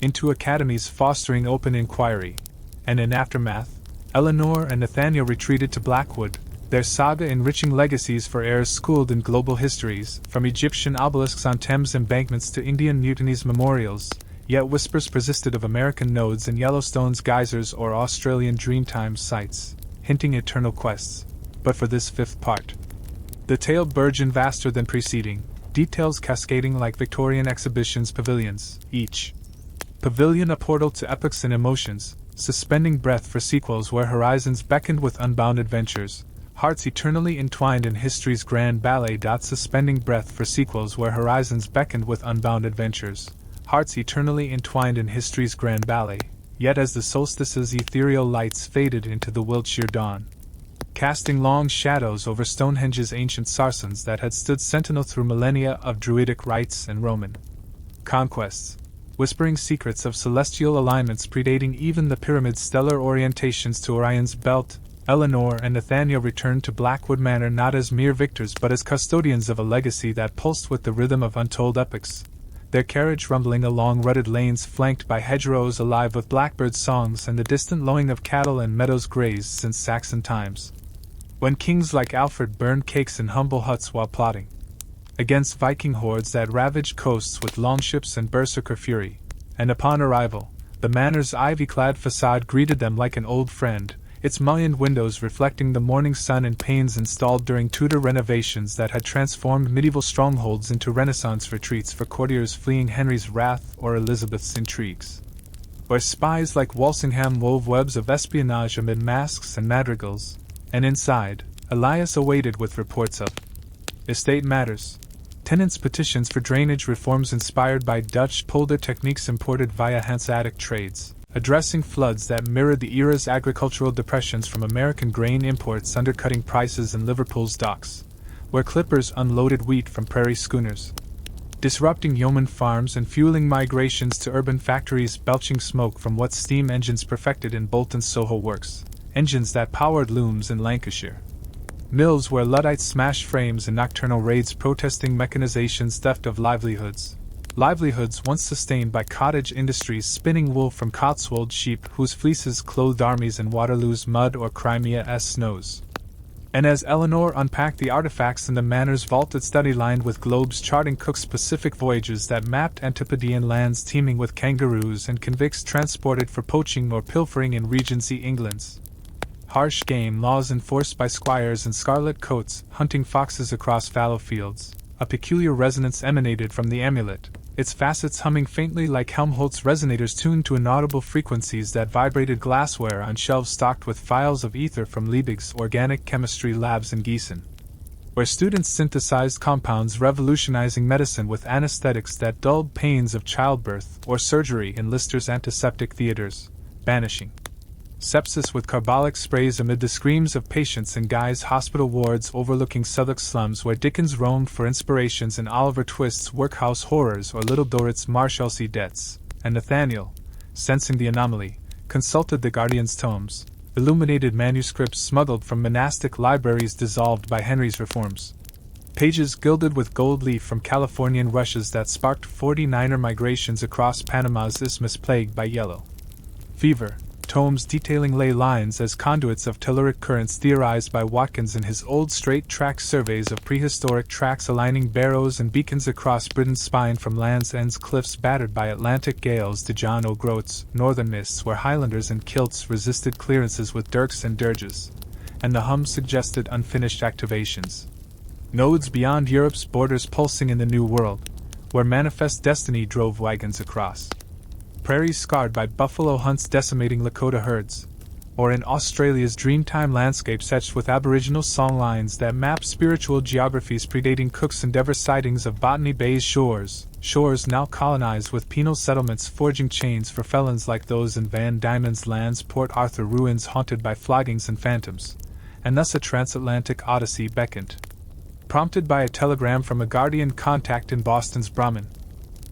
into academies fostering open inquiry, and in aftermath, Eleanor and Nathaniel retreated to Blackwood, their saga enriching legacies for heirs schooled in global histories, from Egyptian obelisks on Thames embankments to Indian mutinies memorials, yet whispers persisted of American nodes in Yellowstone's geysers or Australian Dreamtime sites, hinting eternal quests. But for this fifth part, the tale burgeoned vaster than preceding, details cascading like Victorian exhibitions pavilions, each pavilion a portal to epochs and emotions, suspending breath for sequels where horizons beckoned with unbound adventures, hearts eternally entwined in history's grand ballet. Suspending breath for sequels where horizons beckoned with unbound adventures, hearts eternally entwined in history's grand ballet, yet as the solstice's ethereal lights faded into the Wiltshire dawn, casting long shadows over Stonehenge's ancient sarsens that had stood sentinel through millennia of Druidic rites and Roman conquests, whispering secrets of celestial alignments predating even the pyramid's stellar orientations to Orion's belt, Eleanor and Nathaniel returned to Blackwood Manor not as mere victors but as custodians of a legacy that pulsed with the rhythm of untold epochs, their carriage rumbling along rutted lanes flanked by hedgerows alive with blackbird songs and the distant lowing of cattle and meadows grazed since Saxon times, when kings like Alfred burned cakes in humble huts while plotting against Viking hordes that ravaged coasts with longships and berserker fury, and upon arrival, the manor's ivy-clad facade greeted them like an old friend, its mullioned windows reflecting the morning sun and panes installed during Tudor renovations that had transformed medieval strongholds into Renaissance retreats for courtiers fleeing Henry's wrath or Elizabeth's intrigues, where spies like Walsingham wove webs of espionage amid masks and madrigals, and inside, Elias awaited with reports of estate matters, tenants' petitions for drainage reforms inspired by Dutch polder techniques imported via Hanseatic trades, addressing floods that mirrored the era's agricultural depressions from American grain imports undercutting prices in Liverpool's docks, where clippers unloaded wheat from prairie schooners, disrupting yeoman farms and fueling migrations to urban factories belching smoke from what steam engines perfected in Bolton's Soho works, engines that powered looms in Lancashire. Mills where Luddites smashed frames in nocturnal raids protesting mechanization's theft of livelihoods once sustained by cottage industries spinning wool from Cotswold sheep whose fleeces clothed armies in Waterloo's mud or Crimea's snows. And as Eleanor unpacked the artifacts in the manor's vaulted study lined with globes charting Cook's Pacific voyages that mapped Antipodean lands teeming with kangaroos and convicts transported for poaching or pilfering in Regency England's harsh game laws enforced by squires in scarlet coats hunting foxes across fallow fields, a peculiar resonance emanated from the amulet, its facets humming faintly like Helmholtz resonators tuned to inaudible frequencies that vibrated glassware on shelves stocked with phials of ether from Liebig's organic chemistry labs in Gießen, where students synthesized compounds revolutionizing medicine with anesthetics that dulled pains of childbirth or surgery in Lister's antiseptic theaters, banishing sepsis with carbolic sprays amid the screams of patients in Guy's hospital wards overlooking Southwark slums where Dickens roamed for inspirations in Oliver Twist's workhouse horrors or Little Dorrit's Marshalsea debts, and Nathaniel, sensing the anomaly, consulted the Guardian's tomes, illuminated manuscripts smuggled from monastic libraries dissolved by Henry's reforms. Pages gilded with gold leaf from Californian rushes that sparked 49er migrations across Panama's isthmus plagued by yellow fever. Tomes detailing ley lines as conduits of telluric currents theorized by Watkins in his old straight-track surveys of prehistoric tracks aligning barrows and beacons across Britain's spine from Land's End's cliffs battered by Atlantic gales to John O'Groat's northern mists where Highlanders in kilts resisted clearances with dirks and dirges, and the hum suggested unfinished activations. Nodes beyond Europe's borders pulsing in the New World, where manifest destiny drove wagons across prairies scarred by buffalo hunts decimating Lakota herds, or in Australia's dreamtime landscapes etched with Aboriginal songlines that map spiritual geographies predating Cook's Endeavour sightings of Botany Bay's shores now colonized with penal settlements forging chains for felons like those in Van Diemen's Land's Port Arthur ruins haunted by floggings and phantoms, and thus a transatlantic odyssey beckoned. Prompted by a telegram from a Guardian contact in Boston's Brahmin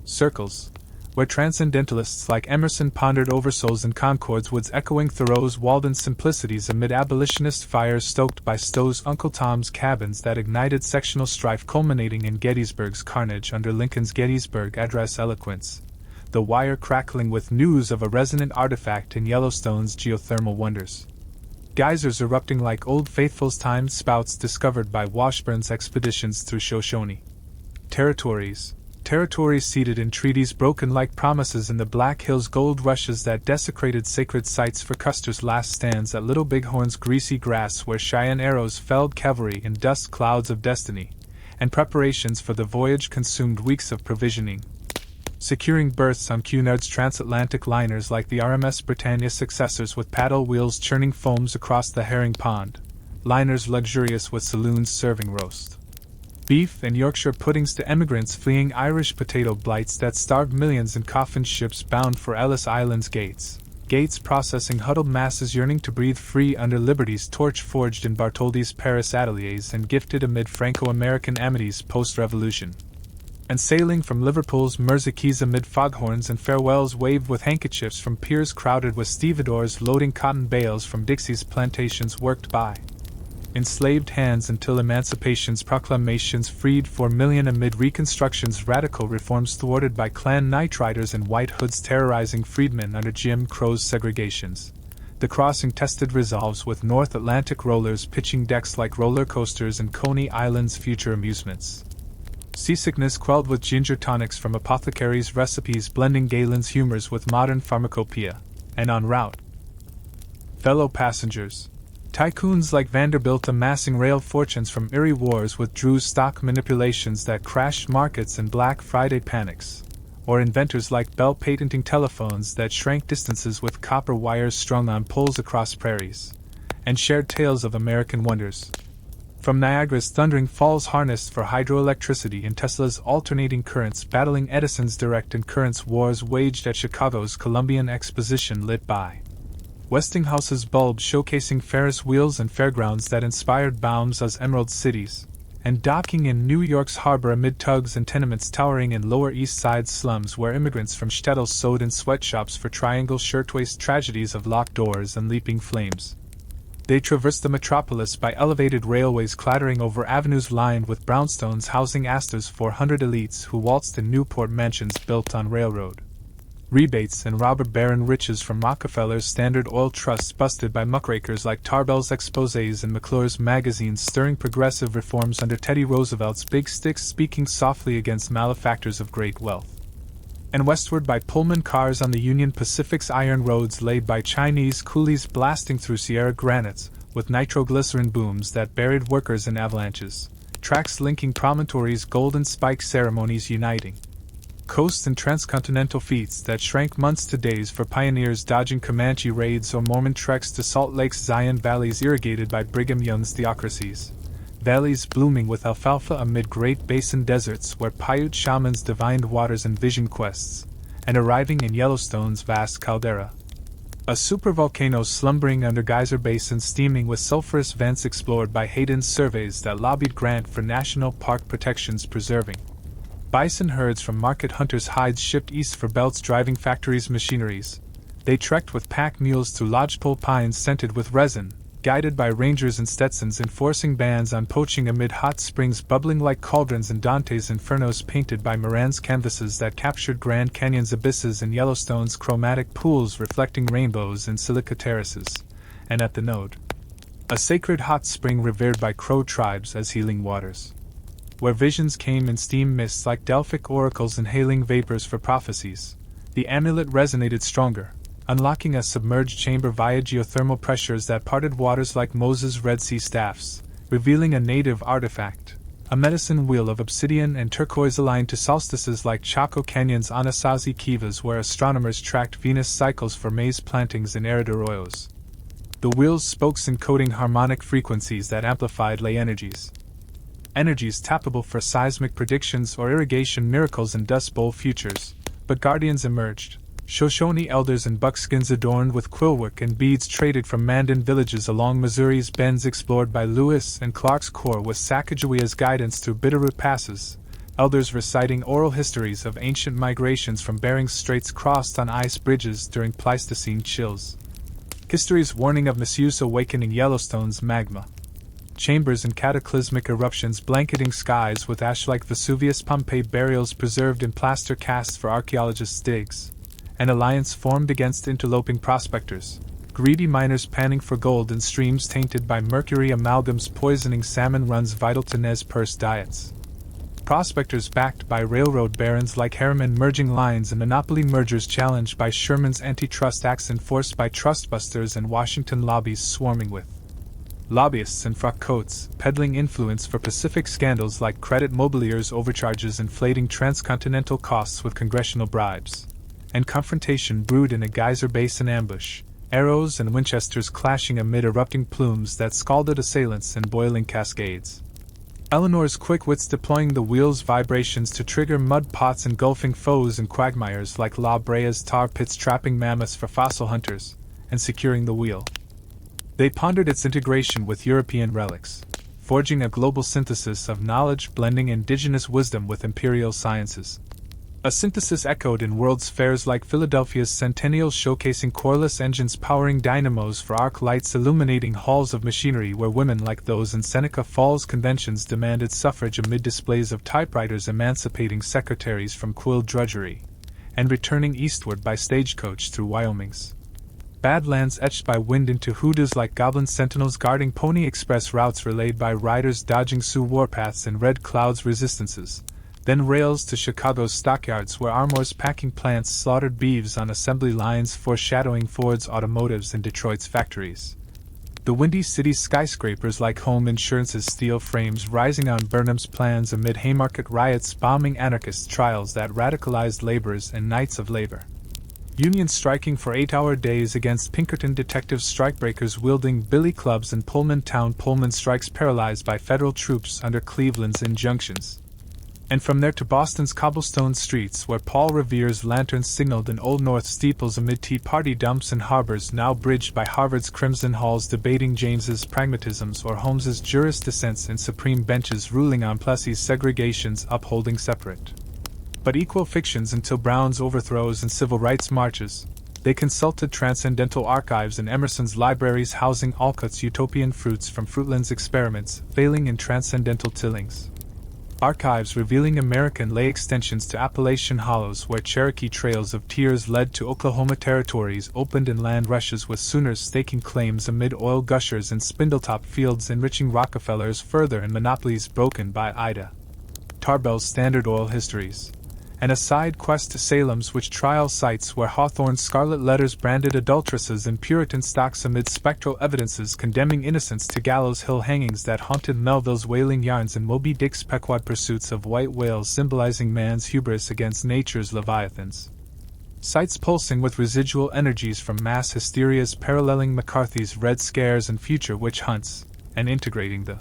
circles, where transcendentalists like Emerson pondered oversouls and concords woods echoing Thoreau's Walden simplicities amid abolitionist fires stoked by Stowe's Uncle Tom's Cabins that ignited sectional strife culminating in Gettysburg's carnage under Lincoln's Gettysburg Address eloquence, the wire crackling with news of a resonant artifact in Yellowstone's geothermal wonders. Geysers erupting like Old Faithful's timed spouts discovered by Washburn's expeditions through Shoshone. Territories seated in treaties broken like promises in the Black Hills gold rushes that desecrated sacred sites for Custer's last stands at Little Bighorn's greasy grass where Cheyenne arrows felled cavalry in dust clouds of destiny, and preparations for the voyage consumed weeks of provisioning. Securing berths on Cunard's transatlantic liners like the RMS Britannia's successors with paddle wheels churning foams across the herring pond, liners luxurious with saloons serving roast beef and Yorkshire puddings to emigrants fleeing Irish potato blights that starved millions in coffin ships bound for Ellis Island's gates processing huddled masses yearning to breathe free under liberty's torch forged in Bartholdi's Paris ateliers and gifted amid Franco-American amities post-revolution. And sailing from Liverpool's Mersey amid foghorns and farewells waved with handkerchiefs from piers crowded with stevedores loading cotton bales from Dixie's plantations worked by enslaved hands until Emancipation's proclamations freed 4 million amid Reconstruction's radical reforms thwarted by Klan nightriders and white hoods terrorizing freedmen under Jim Crow's segregations. The crossing tested resolves with North Atlantic rollers pitching decks like roller coasters in Coney Island's future amusements. Seasickness quelled with ginger tonics from apothecaries' recipes blending Galen's humors with modern pharmacopoeia, and en route. Fellow passengers. Tycoons like Vanderbilt amassing rail fortunes from eerie wars with Drew's stock manipulations that crashed markets and Black Friday panics, or inventors like Bell patenting telephones that shrank distances with copper wires strung on poles across prairies, and shared tales of American wonders. From Niagara's thundering falls harnessed for hydroelectricity and Tesla's alternating currents battling Edison's direct and currents wars waged at Chicago's Columbian Exposition lit by Westinghouse's bulbs showcasing Ferris wheels and fairgrounds that inspired Baum's as Emerald Cities, and docking in New York's harbor amid tugs and tenements towering in Lower East Side slums where immigrants from shtetls sewed in sweatshops for Triangle Shirtwaist tragedies of locked doors and leaping flames. They traversed the metropolis by elevated railways clattering over avenues lined with brownstones housing Astor's 400 elites who waltzed in Newport mansions built on railroad rebates and robber baron riches from Rockefeller's Standard Oil trusts busted by muckrakers like Tarbell's exposés and McClure's magazines stirring progressive reforms under Teddy Roosevelt's big sticks speaking softly against malefactors of great wealth. And westward by Pullman cars on the Union Pacific's iron roads laid by Chinese coolies blasting through Sierra granites with nitroglycerin booms that buried workers in avalanches, tracks linking promontories golden spike ceremonies uniting coast and transcontinental feats that shrank months to days for pioneers dodging Comanche raids or Mormon treks to Salt Lake's Zion valleys irrigated by Brigham Young's theocracies, valleys blooming with alfalfa amid Great Basin deserts where Paiute shamans divined waters and vision quests, and arriving in Yellowstone's vast caldera. A supervolcano slumbering under geyser basins steaming with sulfurous vents explored by Hayden's surveys that lobbied grant for national park protections preserving bison herds from market hunters' hides shipped east for belts driving factories' machineries, They trekked with pack mules through lodgepole pines scented with resin, guided by rangers in Stetsons enforcing bans on poaching amid hot springs bubbling like cauldrons and Dante's Infernos painted by Moran's canvases that captured Grand Canyon's abysses and Yellowstone's chromatic pools reflecting rainbows in silica terraces, and at the node, a sacred hot spring revered by Crow tribes as healing waters, where visions came in steam mists like Delphic oracles inhaling vapors for prophecies. The amulet resonated stronger, unlocking a submerged chamber via geothermal pressures that parted waters like Moses' Red Sea staffs, revealing a native artifact, a medicine wheel of obsidian and turquoise aligned to solstices like Chaco Canyon's Anasazi Kivas, where astronomers tracked Venus cycles for maize plantings in arid arroyos. The wheel's spokes encoding harmonic frequencies that amplified ley energies tappable for seismic predictions or irrigation miracles in Dust Bowl futures, but guardians emerged. Shoshone elders in buckskins adorned with quillwork and beads traded from Mandan villages along Missouri's bends explored by Lewis and Clark's Corps with Sacagawea's guidance through Bitterroot passes, elders reciting oral histories of ancient migrations from Bering Straits crossed on ice bridges during Pleistocene chills. History's warning of misuse awakening Yellowstone's magma. Chambers and cataclysmic eruptions blanketing skies with ash like Vesuvius Pompeii burials preserved in plaster casts for archaeologists' digs. An alliance formed against interloping prospectors, greedy miners panning for gold in streams tainted by mercury amalgams poisoning salmon runs vital to Nez Perce diets. Prospectors backed by railroad barons like Harriman merging lines and monopoly mergers challenged by Sherman's antitrust acts enforced by trustbusters and Washington lobbies swarming with lobbyists in frock coats, peddling influence for Pacific scandals like credit mobilier's overcharges inflating transcontinental costs with congressional bribes. And confrontation brewed in a geyser basin ambush, arrows and Winchesters clashing amid erupting plumes that scalded assailants in boiling cascades. Eleanor's quick wits deploying the wheel's vibrations to trigger mud pots engulfing foes and quagmires like La Brea's tar pits trapping mammoths for fossil hunters, and securing the wheel. They pondered its integration with European relics, forging a global synthesis of knowledge blending indigenous wisdom with imperial sciences. A synthesis echoed in world's fairs like Philadelphia's Centennial showcasing coreless engines powering dynamos for arc lights illuminating halls of machinery where women like those in Seneca Falls conventions demanded suffrage amid displays of typewriters emancipating secretaries from quill drudgery, and returning eastward by stagecoach through Wyoming's Badlands etched by wind into hoodoos like goblin sentinels guarding Pony Express routes relayed by riders dodging Sioux warpaths and Red Cloud's resistances. Then rails to Chicago's stockyards where Armour's packing plants slaughtered beeves on assembly lines foreshadowing Ford's automotives and Detroit's factories. The Windy City's skyscrapers like home insurance's steel frames rising on Burnham's plans amid Haymarket riots bombing anarchist trials that radicalized laborers and knights of labor. Unions striking for 8-hour days against Pinkerton detective strikebreakers wielding billy clubs and Pullman Town Pullman strikes paralyzed by federal troops under Cleveland's injunctions. And from there to Boston's cobblestone streets where Paul Revere's lanterns signaled in Old North steeples amid Tea Party dumps and harbors now bridged by Harvard's crimson halls debating James's pragmatisms or Holmes's jurist dissents and supreme benches ruling on Plessy's segregations upholding separate but equal fictions until Brown's overthrows and civil rights marches. They consulted transcendental archives in Emerson's libraries housing Alcott's utopian fruits from Fruitland's experiments failing in transcendental tillings. Archives revealing American lay extensions to Appalachian hollows where Cherokee trails of tears led to Oklahoma territories opened in land rushes with Sooners staking claims amid oil gushers and spindletop fields enriching Rockefellers further and monopolies broken by Ida Tarbell's Standard Oil histories. And a side quest to Salem's witch trial sites where Hawthorne's scarlet letters branded adulteresses in Puritan stocks amid spectral evidences condemning innocence to Gallows Hill hangings that haunted Melville's whaling yarns and Moby Dick's Pequod pursuits of white whales symbolizing man's hubris against nature's leviathans. Sites pulsing with residual energies from mass hysterias paralleling McCarthy's Red Scares and future witch hunts, and integrating the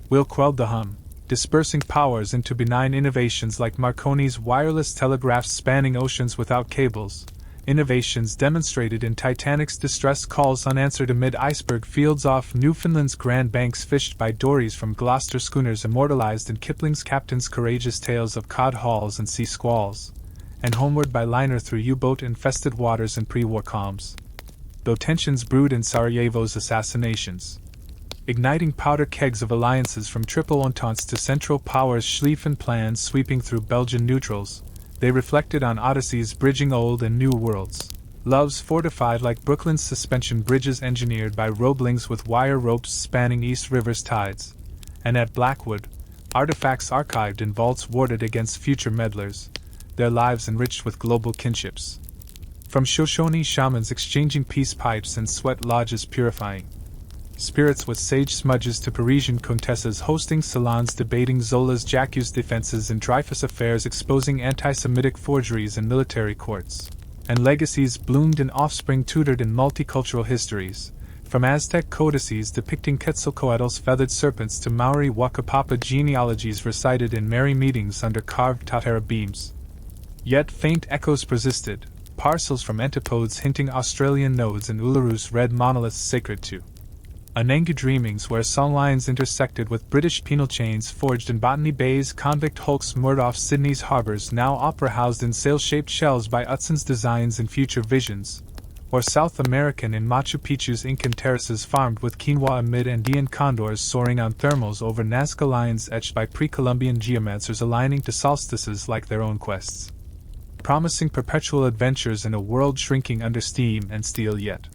will quelled the hum, dispersing powers into benign innovations like Marconi's wireless telegraphs spanning oceans without cables, innovations demonstrated in Titanic's distress calls unanswered amid iceberg fields off Newfoundland's Grand Banks fished by dories from Gloucester schooners immortalized in Kipling's captain's courageous tales of cod hauls and sea squalls, and homeward by liner through U-boat-infested waters and pre-war calms. Though tensions brewed in Sarajevo's assassinations, igniting powder kegs of alliances from triple ententes to Central Powers' Schlieffen plans sweeping through Belgian neutrals, they reflected on Odyssey's bridging old and new worlds. Loves fortified like Brooklyn's suspension bridges engineered by Roeblings with wire ropes spanning East River's tides, and at Blackwood, artifacts archived in vaults warded against future meddlers, their lives enriched with global kinships. From Shoshone shamans exchanging peace pipes and sweat lodges purifying spirits with sage smudges to Parisian countesses hosting salons debating Zola's J'accuse defenses and Dreyfus affairs exposing anti-Semitic forgeries in military courts, and legacies bloomed in offspring tutored in multicultural histories, from Aztec codices depicting Quetzalcoatl's feathered serpents to Maori Wakapapa genealogies recited in merry meetings under carved tatara beams. Yet faint echoes persisted, parcels from antipodes hinting Australian nodes and Ulleru's red monoliths sacred to Anangu dreamings where songlines intersected with British penal chains forged in Botany Bay's convict hulks moored off Sydney's harbours now opera housed in sail-shaped shells by Utson's designs and future visions, or South American in Machu Picchu's Incan terraces farmed with quinoa amid Andean condors soaring on thermals over Nazca lines etched by pre-Columbian geomancers aligning to solstices like their own quests, promising perpetual adventures in a world shrinking under steam and steel yet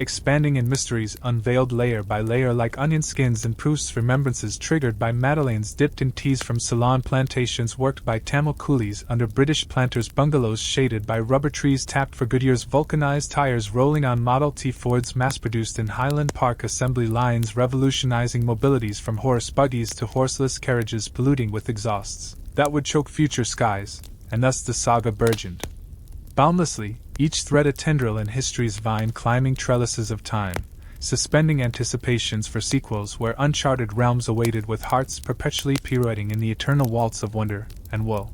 expanding in mysteries unveiled layer by layer like onion skins and Proust's remembrances triggered by Madeleines dipped in teas from Ceylon plantations worked by Tamil coolies under British planters' bungalows shaded by rubber trees tapped for Goodyear's vulcanized tires rolling on Model T Fords mass-produced in Highland Park assembly lines revolutionizing mobilities from horse buggies to horseless carriages polluting with exhausts that would choke future skies, and thus the saga burgeoned. Boundlessly, each thread a tendril in history's vine climbing trellises of time, suspending anticipations for sequels where uncharted realms awaited with hearts perpetually pirouetting in the eternal waltz of wonder and woe.